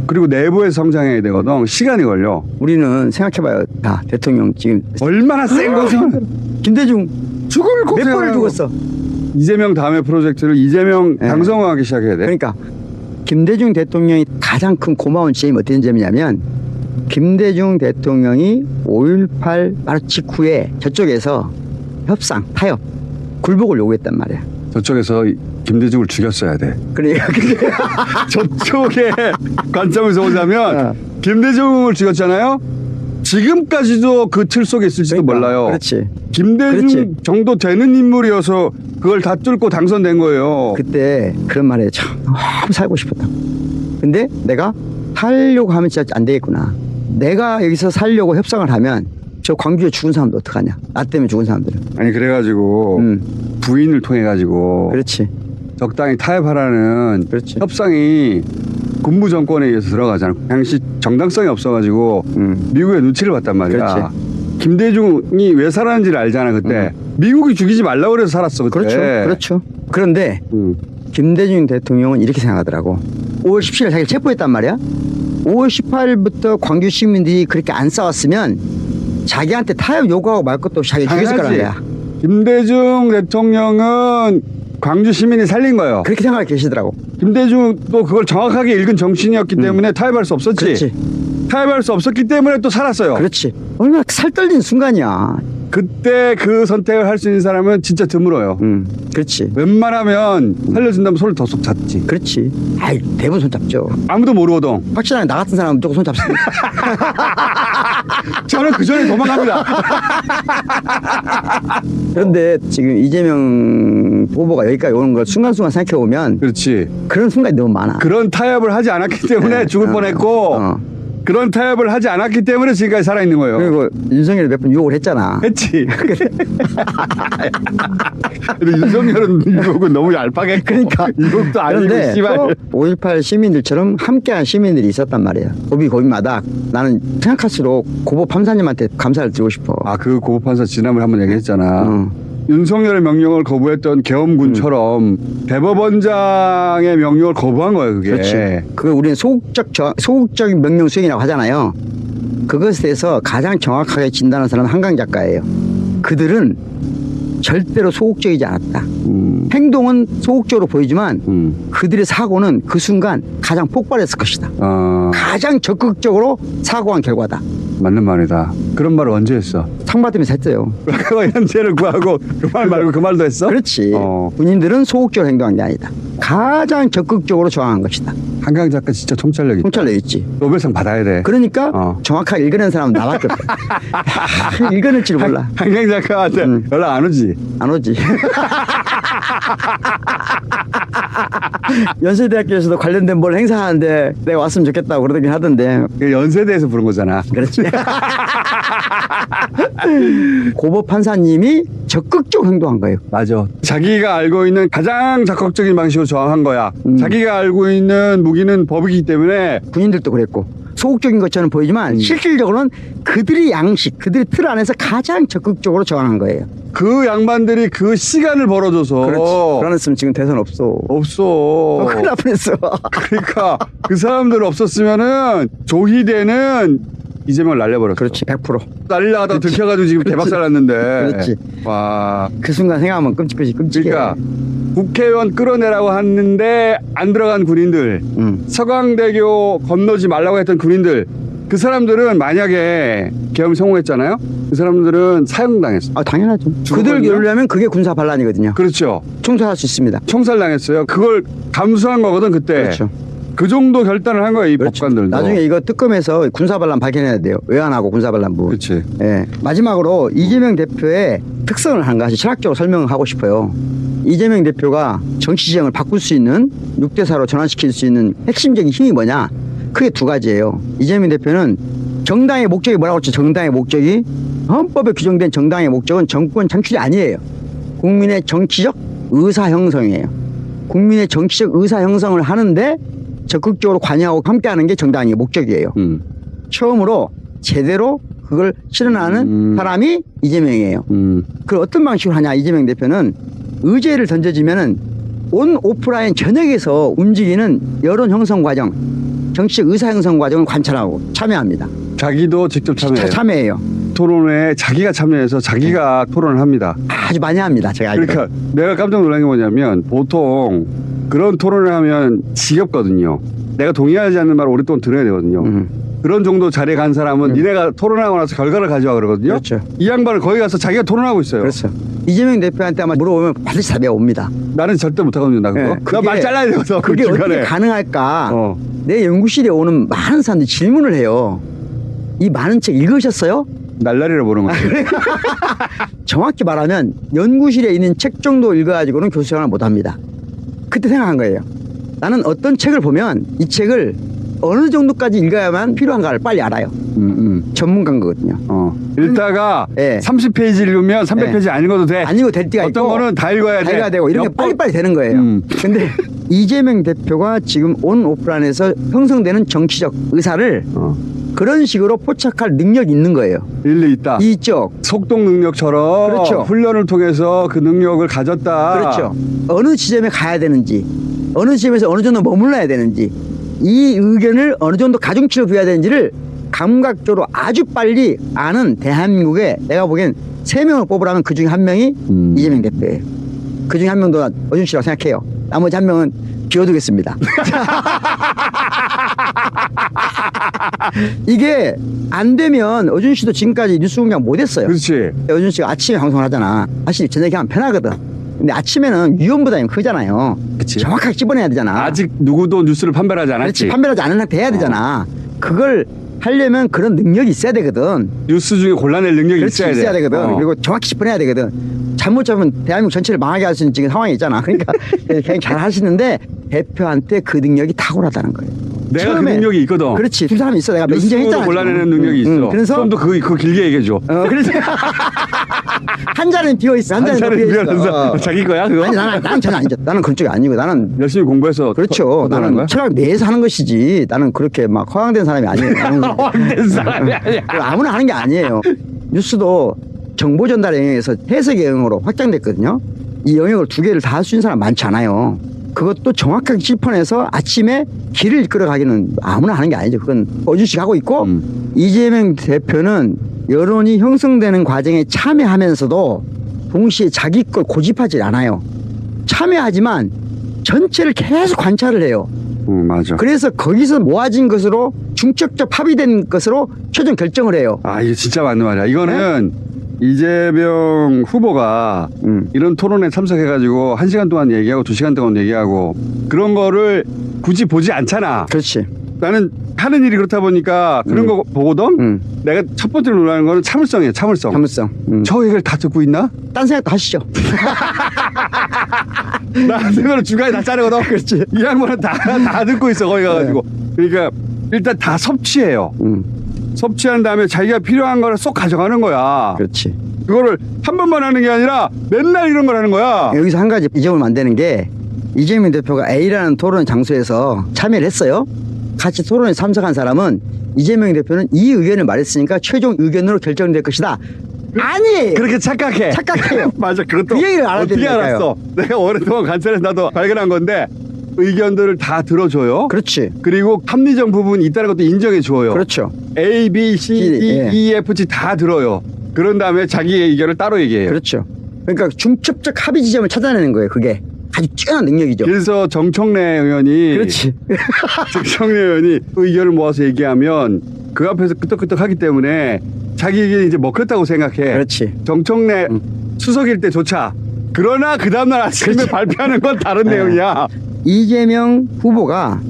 그리고 내부에서 성장해야 되거든. 시간이 걸려. 우리는 생각해봐요. 다 대통령 지금 얼마나 센 거지? 김대중 죽을 몇 번을 죽었어. 이재명 다음에 프로젝트를 이재명 네. 당선하기 시작해야 돼. 그러니까 김대중 대통령이 가장 큰 고마운 점이 어떤 점이냐면 김대중 대통령이 5.18 바로 직후에 저쪽에서 협상, 타협, 굴복을 요구했단 말이야. 저쪽에서 김대중을 죽였어야 돼. 그러니까 저쪽에 관점에서 보자면 어. 김대중을 죽였잖아요. 지금까지도 그 틀 속에 있을지도 몰라요. 그렇지. 김대중 그렇지. 정도 되는 인물이어서 그걸 다 뚫고 당선된 거예요. 그때 그런 말에 참 너무 살고 싶었다. 근데 내가 살려고 하면 진짜 안 되겠구나. 내가 여기서 살려고 협상을 하면 저 광주에 죽은 사람도 어떡하냐. 나 때문에 죽은 사람들은. 아니 그래가지고 부인을 통해 가지고 그렇지. 적당히 타협하라는 그렇지. 협상이 군부 정권에 의해서 들어가잖아. 당시 정당성이 없어가지고 미국의 눈치를 봤단 말이야. 그렇지. 김대중이 왜 살았는지를 알잖아 그때. 미국이 죽이지 말라고 그래서 살았어 그때. 그렇죠. 그렇죠. 그런데 김대중 대통령은 이렇게 생각하더라고. 5월 17일 자기를 체포했단 말이야. 5월 18일부터 광주 시민들이 그렇게 안 싸웠으면 자기한테 타협 요구하고 말 것도 없이 자기를 죽였을 거란 거야. 김대중 대통령은 광주 시민이 살린 거예요. 그렇게 생각하고 계시더라고. 김대중도 그걸 정확하게 읽은 정신이었기 때문에 타협할 수 없었지. 그렇지. 타협할 수 없었기 때문에 또 살았어요. 그렇지. 얼마나 살떨린 순간이야. 그때 그 선택을 할 수 있는 사람은 진짜 드물어요. 그렇지. 웬만하면 살려준다면 손을 더 쏙 잡지. 그렇지. 아이, 대부분 손 잡죠. 아무도 모르거든. 확실하게 나 같은 사람은 무조건 손 잡습니다. 저는 그 전에 도망갑니다. 그런데 지금 이재명 후보가 여기까지 오는 걸 순간순간 생각해보면 그렇지. 그런 순간이 너무 많아. 그런 타협을 하지 않았기 때문에 죽을 뻔했고 그런 타협을 하지 않았기 때문에 지금까지 살아있는 거예요. 그리고 윤석열이 몇 번 유혹을 했잖아. 했지. 근데 윤석열은 유혹은 너무 얄팍해. 그러니까. 유혹도 아니고 그런데 씨발. 5.18 시민들처럼 함께한 시민들이 있었단 말이에요. 고비마다 나는 생각할수록 고보 판사님한테 감사를 드리고 싶어. 아, 그 고법판사 지난번에 한번 얘기했잖아. 윤석열의 명령을 거부했던 계엄군처럼 대법원장의 명령을 거부한 거예요, 그게. 그렇지. 그걸 우리는 소극적인 명령 수행이라고 하잖아요. 그것에 대해서 가장 정확하게 진단한 사람은 한강 작가예요. 그들은 절대로 소극적이지 않았다. 행동은 소극적으로 보이지만 그들의 사고는 그 순간 가장 폭발했을 것이다. 가장 적극적으로 사고한 결과다. 맞는 말이다. 그런 말을 언제 했어? 상 받으면서 했어요. 그거 현재를 구하고 그 말 말고 그 말도 했어? 그렇지. 군인들은 소극적으로 행동한 게 아니다. 가장 적극적으로 저항한 것이다. 한강 작가 진짜 통찰력 있다. 통찰력 있지. 노벨상 받아야 돼. 그러니까 정확하게 읽어낸 사람은 나밖에 없어. 읽어낼 줄 몰라. 한강 작가한테 연락 안 오지? 안 오지. 연세대학교에서도 관련된 뭘 행사하는데 내가 왔으면 좋겠다고 그러긴 하던데. 연세대에서 부른 거잖아. 그렇지. 고법 판사님이 적극적으로 행동한 거예요. 맞아. 자기가 알고 있는 가장 적극적인 방식으로 저항한 거야. 자기가 알고 있는 무기는 법이기 때문에. 군인들도 그랬고. 소극적인 것처럼 보이지만 실질적으로는 그들의 양식, 그들의 틀 안에서 가장 적극적으로 저항한 거예요. 그 양반들이 그 시간을 벌어줘서. 그렇지. 그러냈으면 지금 대선 없어. 없어. 큰일 날 뻔했어. 그러니까 그 사람들 없었으면은 조희대는 이재명을 날려버렸어. 그렇지. 100%. 난리 나가다가 그렇지. 들켜가지고 지금 대박살 났는데. 그렇지. 와. 그 순간 생각하면 끔찍해. 그러니까 국회의원 끌어내라고 했는데 안 들어간 군인들, 서강대교 건너지 말라고 했던 군인들, 그 사람들은 만약에 계엄 성공했잖아요. 그 사람들은 사형당했어. 아, 당연하죠. 죽었거든요? 그들 열려면 그게 군사 반란이거든요. 그렇죠. 총살할 수 있습니다. 총살당했어요. 그걸 감수한 거거든 그때. 그렇죠. 그 정도 결단을 한 거예요 이 그렇죠. 법관들도. 나중에 이거 특검에서 군사 반란 발견해야 돼요. 외환하고 군사 반란부. 그렇지. 예. 마지막으로 이재명 대표의 특성을 한 가지 철학적으로 설명하고 싶어요. 이재명 대표가 정치 지형을 바꿀 수 있는 6대4로 전환시킬 수 있는 핵심적인 힘이 뭐냐? 크게 두 가지예요. 이재명 대표는 정당의 목적이 뭐라고 했죠? 정당의 목적이 헌법에 규정된 정당의 목적은 정권 창출이 아니에요. 국민의 정치적 의사 형성이에요. 국민의 정치적 의사 형성을 하는데 적극적으로 관여하고 함께하는 게 정당의 목적이에요. 처음으로 제대로 그걸 실현하는 사람이 이재명이에요. 그걸 어떤 방식으로 하냐? 이재명 대표는 의제를 던져지면은 온 오프라인 전역에서 움직이는 여론 형성 과정, 정치적 의사 형성 과정을 관찰하고 참여합니다. 자기도 직접 참여해요. 참여해요. 토론회에 자기가 참여해서 자기가 토론을 합니다. 아주 많이 합니다. 제가 알기로. 그러니까 내가 깜짝 놀란 게 뭐냐면 보통 그런 토론을 하면 지겹거든요. 내가 동의하지 않는 말을 오랫동안 들어야 되거든요. 그런 정도 자리에 간 사람은 니네가 토론하고 나서 결과를 가져와 그러거든요. 그렇죠. 이 양반은 거기 가서 자기가 토론하고 있어요. 그렇죠. 이재명 대표한테 아마 물어보면 반드시 답이 옵니다. 나는 절대 못하거든요. 나 그거. 네, 나 말 잘라야 되거든. 그 그게 중간에. 어떻게 가능할까? 어. 내 연구실에 오는 많은 사람들이 질문을 해요. 이 많은 책 읽으셨어요? 날라리를 보는 거죠. 정확히 말하면 연구실에 있는 책 정도 읽어가지고는 교수 생활을 못합니다. 그때 생각한 거예요. 나는 어떤 책을 보면 이 책을 어느 정도까지 읽어야만 필요한가를 빨리 알아요. 전문가인 거거든요. 읽다가 네. 30페이지 읽으면 300페이지 네. 안 읽어도 돼. 안 읽어도 될 때가 있고 어떤 거는 다 읽어야 돼. 다 읽어야 되고 이런 게 빨리빨리 되는 거예요. 근데 이재명 대표가 지금 온 오프라인에서 형성되는 정치적 의사를 그런 식으로 포착할 능력이 있는 거예요. 일리 있다. 이쪽. 속독 능력처럼 그렇죠. 훈련을 통해서 그 능력을 가졌다. 그렇죠. 어느 지점에 가야 되는지, 어느 지점에서 어느 정도 머물러야 되는지, 이 의견을 어느 정도 가중치를 두어야 되는지를 감각적으로 아주 빨리 아는 대한민국에 내가 보기엔 3명을 뽑으라면 그 중에 한 명이 이재명 대표예요. 그 중에 한 명도 어준 씨라고 생각해요. 나머지 한 명은 비워두겠습니다. 이게 안 되면 어준 씨도 지금까지 뉴스 공장 못했어요. 그렇지. 어준 씨가 아침에 방송을 하잖아. 사실 저녁에 하면 편하거든. 근데 아침에는 위험부담이 크잖아요. 그치. 정확하게 찝어내야 되잖아. 아직 누구도 뉴스를 판별하지 않았지. 그렇지. 판별하지 않은 상태 해야 되잖아. 그걸 하려면 그런 능력이 있어야 되거든. 뉴스 중에 골라낼 능력이 그렇지, 있어야 돼. 되거든. 그리고 정확히 짚어내야 되거든. 잘못 잡으면 대한민국 전체를 망하게 할 수 있는 지금 상황이 있잖아. 그러니까 굉장히 잘 하시는데 대표한테 그 능력이 탁월하다는 거예요. 내가 그 능력이 있거든. 그렇지. 두 사람이 있어. 내가 뉴스로 인정했잖아. 골라내는 능력이 있어. 그래서 좀 더 그거 길게 얘기해줘. 그래서 한 자리는 비어 있어. 한 자리는 비어 있어. 자기 거야 그거? 아니 나는 전혀 아니죠. 나는 그런 쪽이 아니고 나는 열심히 공부해서 그렇죠. 나는 나는 철학 내에서 하는 것이지. 나는 그렇게 막 허황된 사람이 아니에요. 허황된 사람이 아니야. 아무나 하는 게 아니에요. 뉴스도 정보 전달의 영역에서 해석의 영역으로 확장됐거든요. 이 영역을 두 개를 다 할 수 있는 사람 많지 않아요. 그것도 정확하게 짚어내서 아침에 길을 이끌어 가기는 아무나 하는 게 아니죠. 그건 어준 씨가 하고 있고 이재명 대표는 여론이 형성되는 과정에 참여하면서도 동시에 자기 걸 고집하지 않아요. 참여하지만 전체를 계속 관찰을 해요. 맞아. 그래서 거기서 모아진 것으로 중첩적 합의된 것으로 최종 결정을 해요. 아 이게 진짜 맞는 말이야. 이거는 이재명 후보가 이런 토론에 참석해가지고 1시간 동안 얘기하고 2시간 동안 얘기하고 그런 거를 굳이 보지 않잖아. 그렇지. 나는 하는 일이 그렇다 보니까 그런 거 보거든. 내가 첫 번째로 놀라는 거는 참을성이에요. 참을성. 저 얘기를 다 듣고 있나? 딴 생각도 하시죠. 나 생각을 중간에 다 자르거든. 그렇지. 이 양반은 다 듣고 있어 거기 가가지고. 그러니까 일단 다 섭취해요. 섭취한 다음에 자기가 필요한 거를 쏙 가져가는 거야. 그렇지. 그거를 한 번만 하는 게 아니라 맨날 이런 걸 하는 거야. 여기서 한 가지 잊어버리면 안 되는 게 이재명 대표가 A라는 토론 장소에서 참여를 했어요. 같이 토론에 참석한 사람은 이재명 대표는 이 의견을 말했으니까 최종 의견으로 결정될 것이다. 아니! 그렇게 착각해. 착각해요. 맞아. 그것도 그 얘기를 알아야 어떻게 되니까요. 알았어? 내가 오랫동안 관찰해서 나도 발견한 건데 의견들을 다 들어줘요. 그렇지. 그리고 합리적 부분이 있다는 것도 인정해 줘요. 그렇죠. A, B, C, D, 예. E, F, G 다 들어요. 그런 다음에 자기의 의견을 따로 얘기해요. 그렇죠. 그러니까 중첩적 합의 지점을 찾아내는 거예요. 그게 아주 뛰어난 능력이죠. 그래서 정청래 의원이 그렇지. 정청래 의원이 의견을 모아서 얘기하면 그 앞에서 끄떡끄떡 하기 때문에 자기 의견이 이제 먹혔다고 생각해. 그렇지. 정청래 수석일 때조차. 그러나 그 다음날 아침에 그렇지. 발표하는 건 다른 내용이야. 이재명 후보가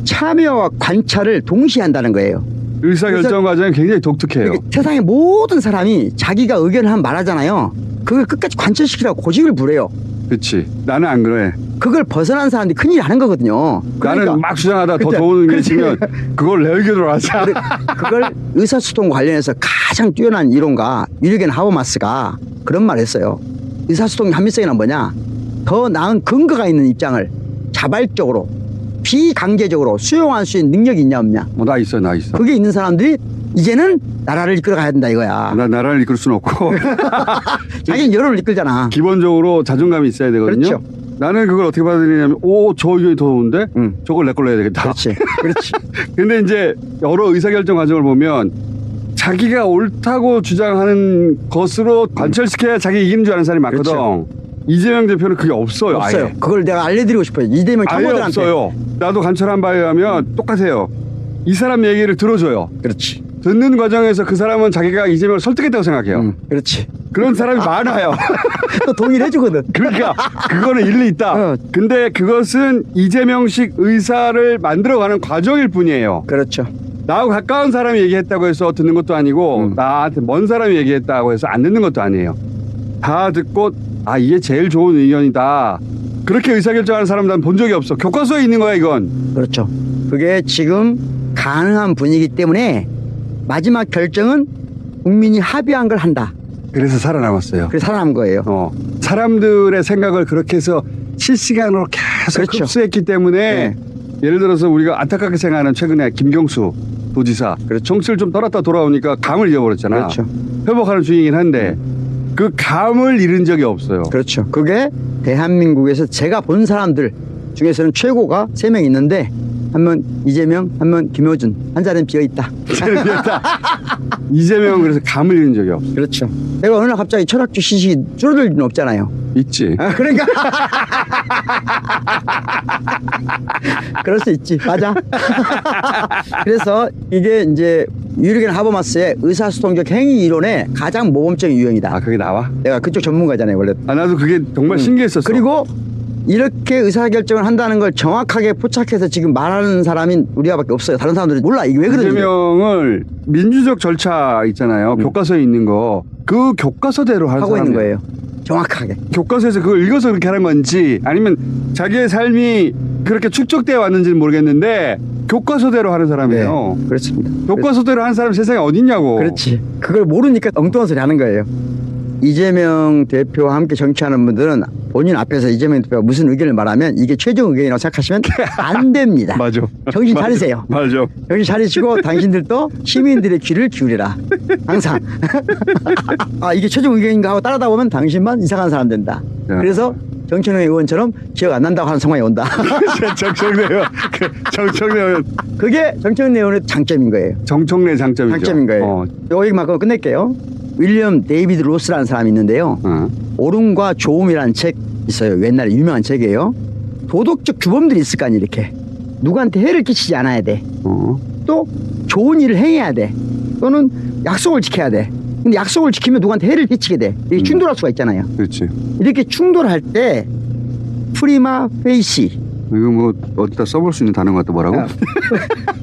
참여와 관찰을 동시에 한다는 거예요. 의사결정 과정이 굉장히 독특해요. 그러니까 세상의 모든 사람이 자기가 의견을 하면 말하잖아요. 그걸 끝까지 관철시키라고 고집을 부려요. 그렇지. 나는 안 그래. 그걸 벗어난 사람들이 큰일 하는 거거든요. 그러니까 나는 막 주장하다 더 그치. 좋은 게 그치. 있으면 그걸 내 의견으로 하자. 그걸 의사소통 관련해서 가장 뛰어난 이론가 윌겐 하버마스가 그런 말을 했어요. 의사소통의 합리성이란 뭐냐? 더 나은 근거가 있는 입장을 자발적으로 비강제적으로 수용할 수 있는 능력이 있냐 없냐. 나 있어. 그게 있는 사람들이 이제는 나라를 이끌어 가야 된다 이거야. 나 나라를 이끌 수는 없고. 자기는 여론을 이끌잖아. 기본적으로 자존감이 있어야 되거든요. 그렇죠. 나는 그걸 어떻게 받아들이냐면 저 의견이 더 좋은데 저걸 내 걸로 해야 되겠다. 그렇지. 근데 이제 여러 의사결정 과정을 보면 자기가 옳다고 주장하는 것으로 관철시켜야 자기 이기는 줄 아는 사람이 많거든. 그렇죠. 이재명 대표는 그게 없어요. 없어요. 아예. 그걸 내가 알려드리고 싶어요. 이재명 아예 참모들한테. 없어요. 나도 관철한 바에 의하면 똑같아요. 이 사람 얘기를 들어줘요. 그렇지. 듣는 과정에서 그 사람은 자기가 이재명을 설득했다고 생각해요. 그렇지. 그런 사람이 많아요. 또 동의를 해주거든. 그러니까 그거는 일리 있다. 어. 근데 그것은 이재명식 의사를 만들어가는 과정일 뿐이에요. 그렇죠. 나하고 가까운 사람이 얘기했다고 해서 듣는 것도 아니고 나한테 먼 사람이 얘기했다고 해서 안 듣는 것도 아니에요. 다 듣고 아 이게 제일 좋은 의견이다. 그렇게 의사결정하는 사람 난 본 적이 없어. 교과서에 있는 거야 이건. 그렇죠. 그게 지금 가능한 분위기 때문에 마지막 결정은 국민이 합의한 걸 한다. 그래서 살아남았어요. 그래서 살아남은 거예요. 사람들의 생각을 그렇게 해서 실시간으로 계속 그렇죠. 흡수했기 때문에 예를 들어서 우리가 안타깝게 생각하는 최근에 김경수 도지사 정치를 좀 떠났다 돌아오니까 감을 잃어버렸잖아. 그렇죠. 회복하는 중이긴 한데 그 감을 잃은 적이 없어요. 그렇죠. 그게 대한민국에서 제가 본 사람들 중에서는 최고가 3명 있는데 한 명 이재명, 한 명 김효준, 한 자리는 비어있다. 이재명은 그래서 감을 잃은 적이 없어. 그렇죠. 내가 어느 날 갑자기 철학주 시식이 줄어들 리는 없잖아요. 있지. 그러니까 그럴 수 있지. 맞아. 그래서 이게 이제 유리겐 하버마스의 의사소통적 행위 이론의 가장 모범적인 유형이다. 아 그게 나와? 내가 그쪽 전문가잖아요 원래. 아 나도 그게 정말 신기했었어. 그리고 이렇게 의사결정을 한다는 걸 정확하게 포착해서 지금 말하는 사람이 우리가밖에 없어요. 다른 사람들은 몰라 이게 왜 그런지. 이재명을 민주적 절차 있잖아요. 교과서에 있는 거 그 교과서대로 하고 있는 사람이에요. 거예요. 정확하게. 교과서에서 그걸 읽어서 그렇게 하는 건지 아니면 자기의 삶이 그렇게 축적되어 왔는지는 모르겠는데 교과서대로 하는 사람이에요. 네, 그렇습니다. 교과서대로 하는 사람이 세상에 어딨냐고. 그렇지. 그걸 모르니까 엉뚱한 소리 하는 거예요. 이재명 대표와 함께 정치하는 분들은 본인 앞에서 이재명 대표가 무슨 의견을 말하면 이게 최종 의견이라고 생각하시면 안 됩니다. 맞아. 정신 맞아. 차리세요. 맞아. 정신 차리시고 당신들도 시민들의 귀를 기울이라. 항상. 아 이게 최종 의견인가 하고 따라다 보면 당신만 이상한 사람 된다. 야. 그래서 정청래 의원처럼 기억 안 난다고 하는 상황이 온다. 정청래 의원. 정청래 의원. 그게 정청래 의원의 장점인 거예요. 정청래 장점이죠. 장점인 거예요. 요 얘기만큼 끝낼게요. 윌리엄 데이비드 로스라는 사람이 있는데요. 옳음과 좋음이라는 책 있어요. 옛날에 유명한 책이에요. 도덕적 규범들이 있을 거 아니에요. 이렇게 누구한테 해를 끼치지 않아야 돼. 또 좋은 일을 행해야 돼. 또는 약속을 지켜야 돼. 근데 약속을 지키면 누구한테 해를 끼치게 돼. 이게 충돌할 수가 있잖아요. 그렇지. 이렇게 충돌할 때 프리마 페이시. 이거 뭐 어디다 써볼 수 있는 단어 같다 뭐라고?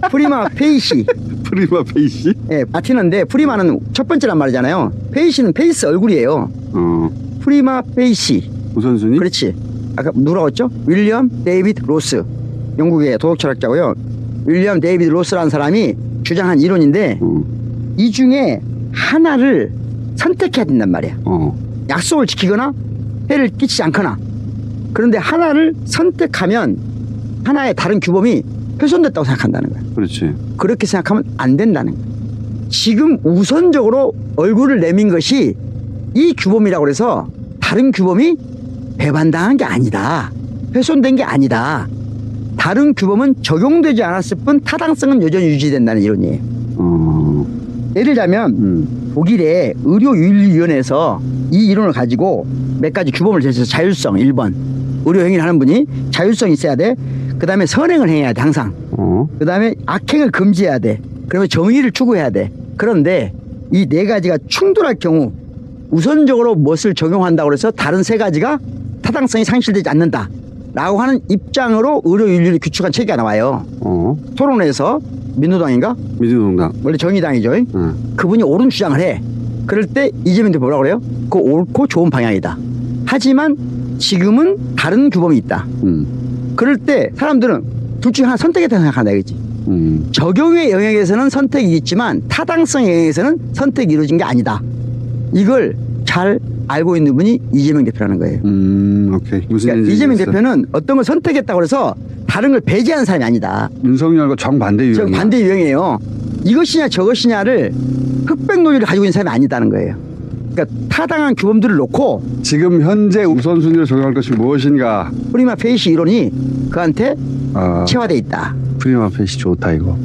프리마 페이시. 프리마 페이시? 예, 라틴어인데 프리마는 첫 번째란 말이잖아요. 페이시는 페이스 얼굴이에요. 프리마 페이시. 우선순위? 그렇지. 아까 누구라고 했죠? 윌리엄 데이비드 로스. 영국의 도덕 철학자고요. 윌리엄 데이비드 로스라는 사람이 주장한 이론인데 이 중에 하나를 선택해야 된단 말이야. 약속을 지키거나 해를 끼치지 않거나. 그런데 하나를 선택하면 하나의 다른 규범이 훼손됐다고 생각한다는 거야. 그렇지. 그렇게 생각하면 안 된다는 거야. 지금 우선적으로 얼굴을 내민 것이 이 규범이라고 해서 다른 규범이 배반당한 게 아니다. 훼손된 게 아니다. 다른 규범은 적용되지 않았을 뿐 타당성은 여전히 유지된다는 이론이에요. 예를 들자면 독일의 의료윤리위원회에서 이 이론을 가지고 몇 가지 규범을 제시해서 자율성 1번 의료 행위를 하는 분이 자율성이 있어야 돼. 그 다음에 선행을 해야 돼 항상. 그 다음에 악행을 금지해야 돼. 그러면 정의를 추구해야 돼. 그런데 이 네 가지가 충돌할 경우 우선적으로 무엇을 적용한다고 해서 다른 세 가지가 타당성이 상실되지 않는다 라고 하는 입장으로 의료윤리를 규칙한 책이 나와요. 토론회에서 민주당인가? 민주노동당. 원래 정의당이죠. 그분이 옳은 주장을 해. 그럴 때 이재명 대표 뭐라고 그래요? 그거 옳고 좋은 방향이다. 하지만 지금은 다른 규범이 있다. 그럴 때 사람들은 둘 중에 하나 선택했다고 생각한다 이거지. 적용의 영역에서는 선택이 있지만 타당성의 영역에서는 선택이 이루어진 게 아니다. 이걸 잘 알고 있는 분이 이재명 대표라는 거예요. 오케이. 무슨 그러니까 이재명 대표는 어떤 걸 선택했다고 해서 다른 걸 배제한 사람이 아니다. 윤석열과 정반대 유형이야. 정반대 유형이에요. 이것이냐 저것이냐를 흑백 논리를 가지고 있는 사람이 아니다는 거예요. 그러니까 타당한 규범들을 놓고 지금 현재 우선순위로 적용할 것이 무엇인가. 프리마 페이시 이론이 그한테 체화돼 있다. 프리마 페이시 좋다 이거.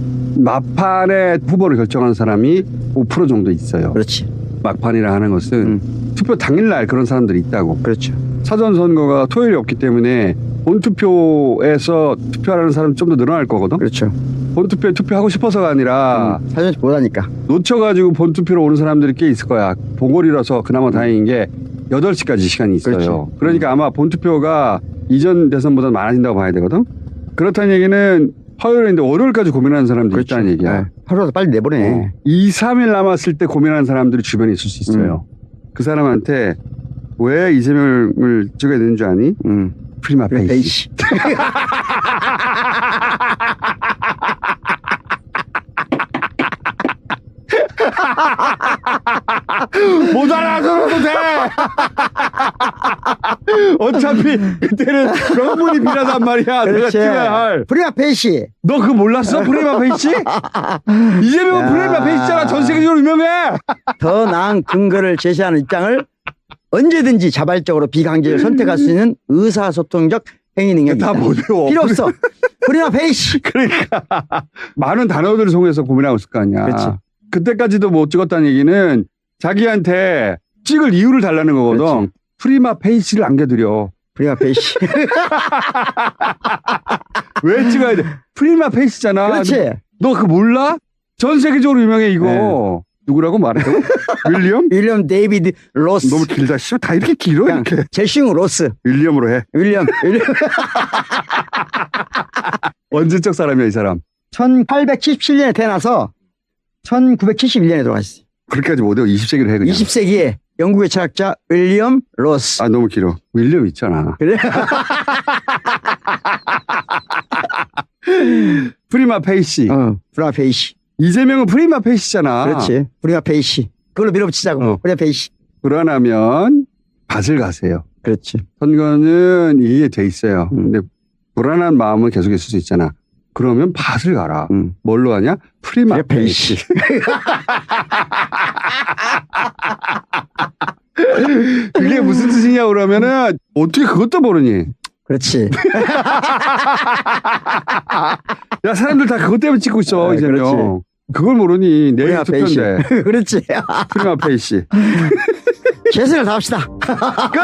막판에 후보를 결정하는 사람이 5% 정도 있어요. 그렇지. 막판이라 하는 것은 투표 당일날 그런 사람들이 있다고. 그렇죠. 사전 선거가 토요일이 없기 때문에 본투표에서 투표하는 사람 좀 더 늘어날 거거든. 그렇죠. 본투표에 투표하고 싶어서가 아니라 사전 못하니까. 놓쳐가지고 본투표로 오는 사람들이 꽤 있을 거야. 보궐이라서 그나마 다행인 게 8시까지 시간이 있어요. 그렇지. 그러니까 아마 본투표가 이전 대선보다 많아진다고 봐야 되거든. 그렇다는 얘기는 화요일인데 월요일까지 고민하는 사람들이 있다는 얘기야. 네. 하루라도 빨리 내보내. 2, 3일 남았을 때 고민하는 사람들이 주변에 있을 수 있어요. 그 사람한테 왜 이재명을 찍어야 되는 줄 아니? 프리마 페이시. 못 알아들어도 돼. 어차피 그때는 명분이 필요하단 말이야. 내가 그렇지. 찍어야 할. 프리마 페이시. 너 그거 몰랐어? 프리마 페이시? 이재명은 야. 프리마 페이시잖아. 전 세계적으로 유명해. 더 나은 근거를 제시하는 입장을 언제든지 자발적으로 비강제를 선택할 수 있는 의사소통적 행위 능력이 다 있다. 못 외워. 필요 없어. 프리마 페이시. 그러니까 많은 단어들을 통해서 고민하고 있을 거 아니야. 그렇지. 그때까지도 못 찍었다는 얘기는 자기한테 찍을 이유를 달라는 거거든. 그렇지. 프리마 페이시를 안겨드려. 프리마 페이시. 왜 찍어야 돼? 프리마 페이시잖아. 그렇지. 너 그거 몰라? 전 세계적으로 유명해 이거. 누구라고 말해요? 윌리엄? 윌리엄 데이비드 로스. 너무 길다. 씨, 다 이렇게 길어 그냥 이렇게. 제일 쉬운 거 로스. 윌리엄으로 해. 윌리엄. 언제적 사람이야 이 사람? 1877년에 태어나서 1971년에 돌아가셨어요. 그렇게까지 못해요. 20세기를 해 그냥. 20세기에 영국의 철학자 윌리엄 로스. 아 너무 길어. 윌리엄 있잖아. 그래? 프리마 페이시. 프리마 페이시. 이재명은 프리마 페이시잖아. 그렇지. 프리마 페이시. 그걸로 밀어붙이자고. 프리마 페이시. 불안하면 밭을 가세요. 그렇지. 선거는 이게 돼 있어요. 근데 불안한 마음은 계속 있을 수 있잖아. 그러면 밭을 가라. 뭘로 가냐? 프리마 페이시. 그게 무슨 뜻이냐 그러면은 어떻게 그것도 모르니? 그렇지. 야 사람들 다 그것 때문에 찍고 있어 아, 이제는. 그렇지. 그걸 모르니 내일 프리마 페이시. 투표인데. 그렇지. 프리마 페이시. 최선을 다합시다. 끝.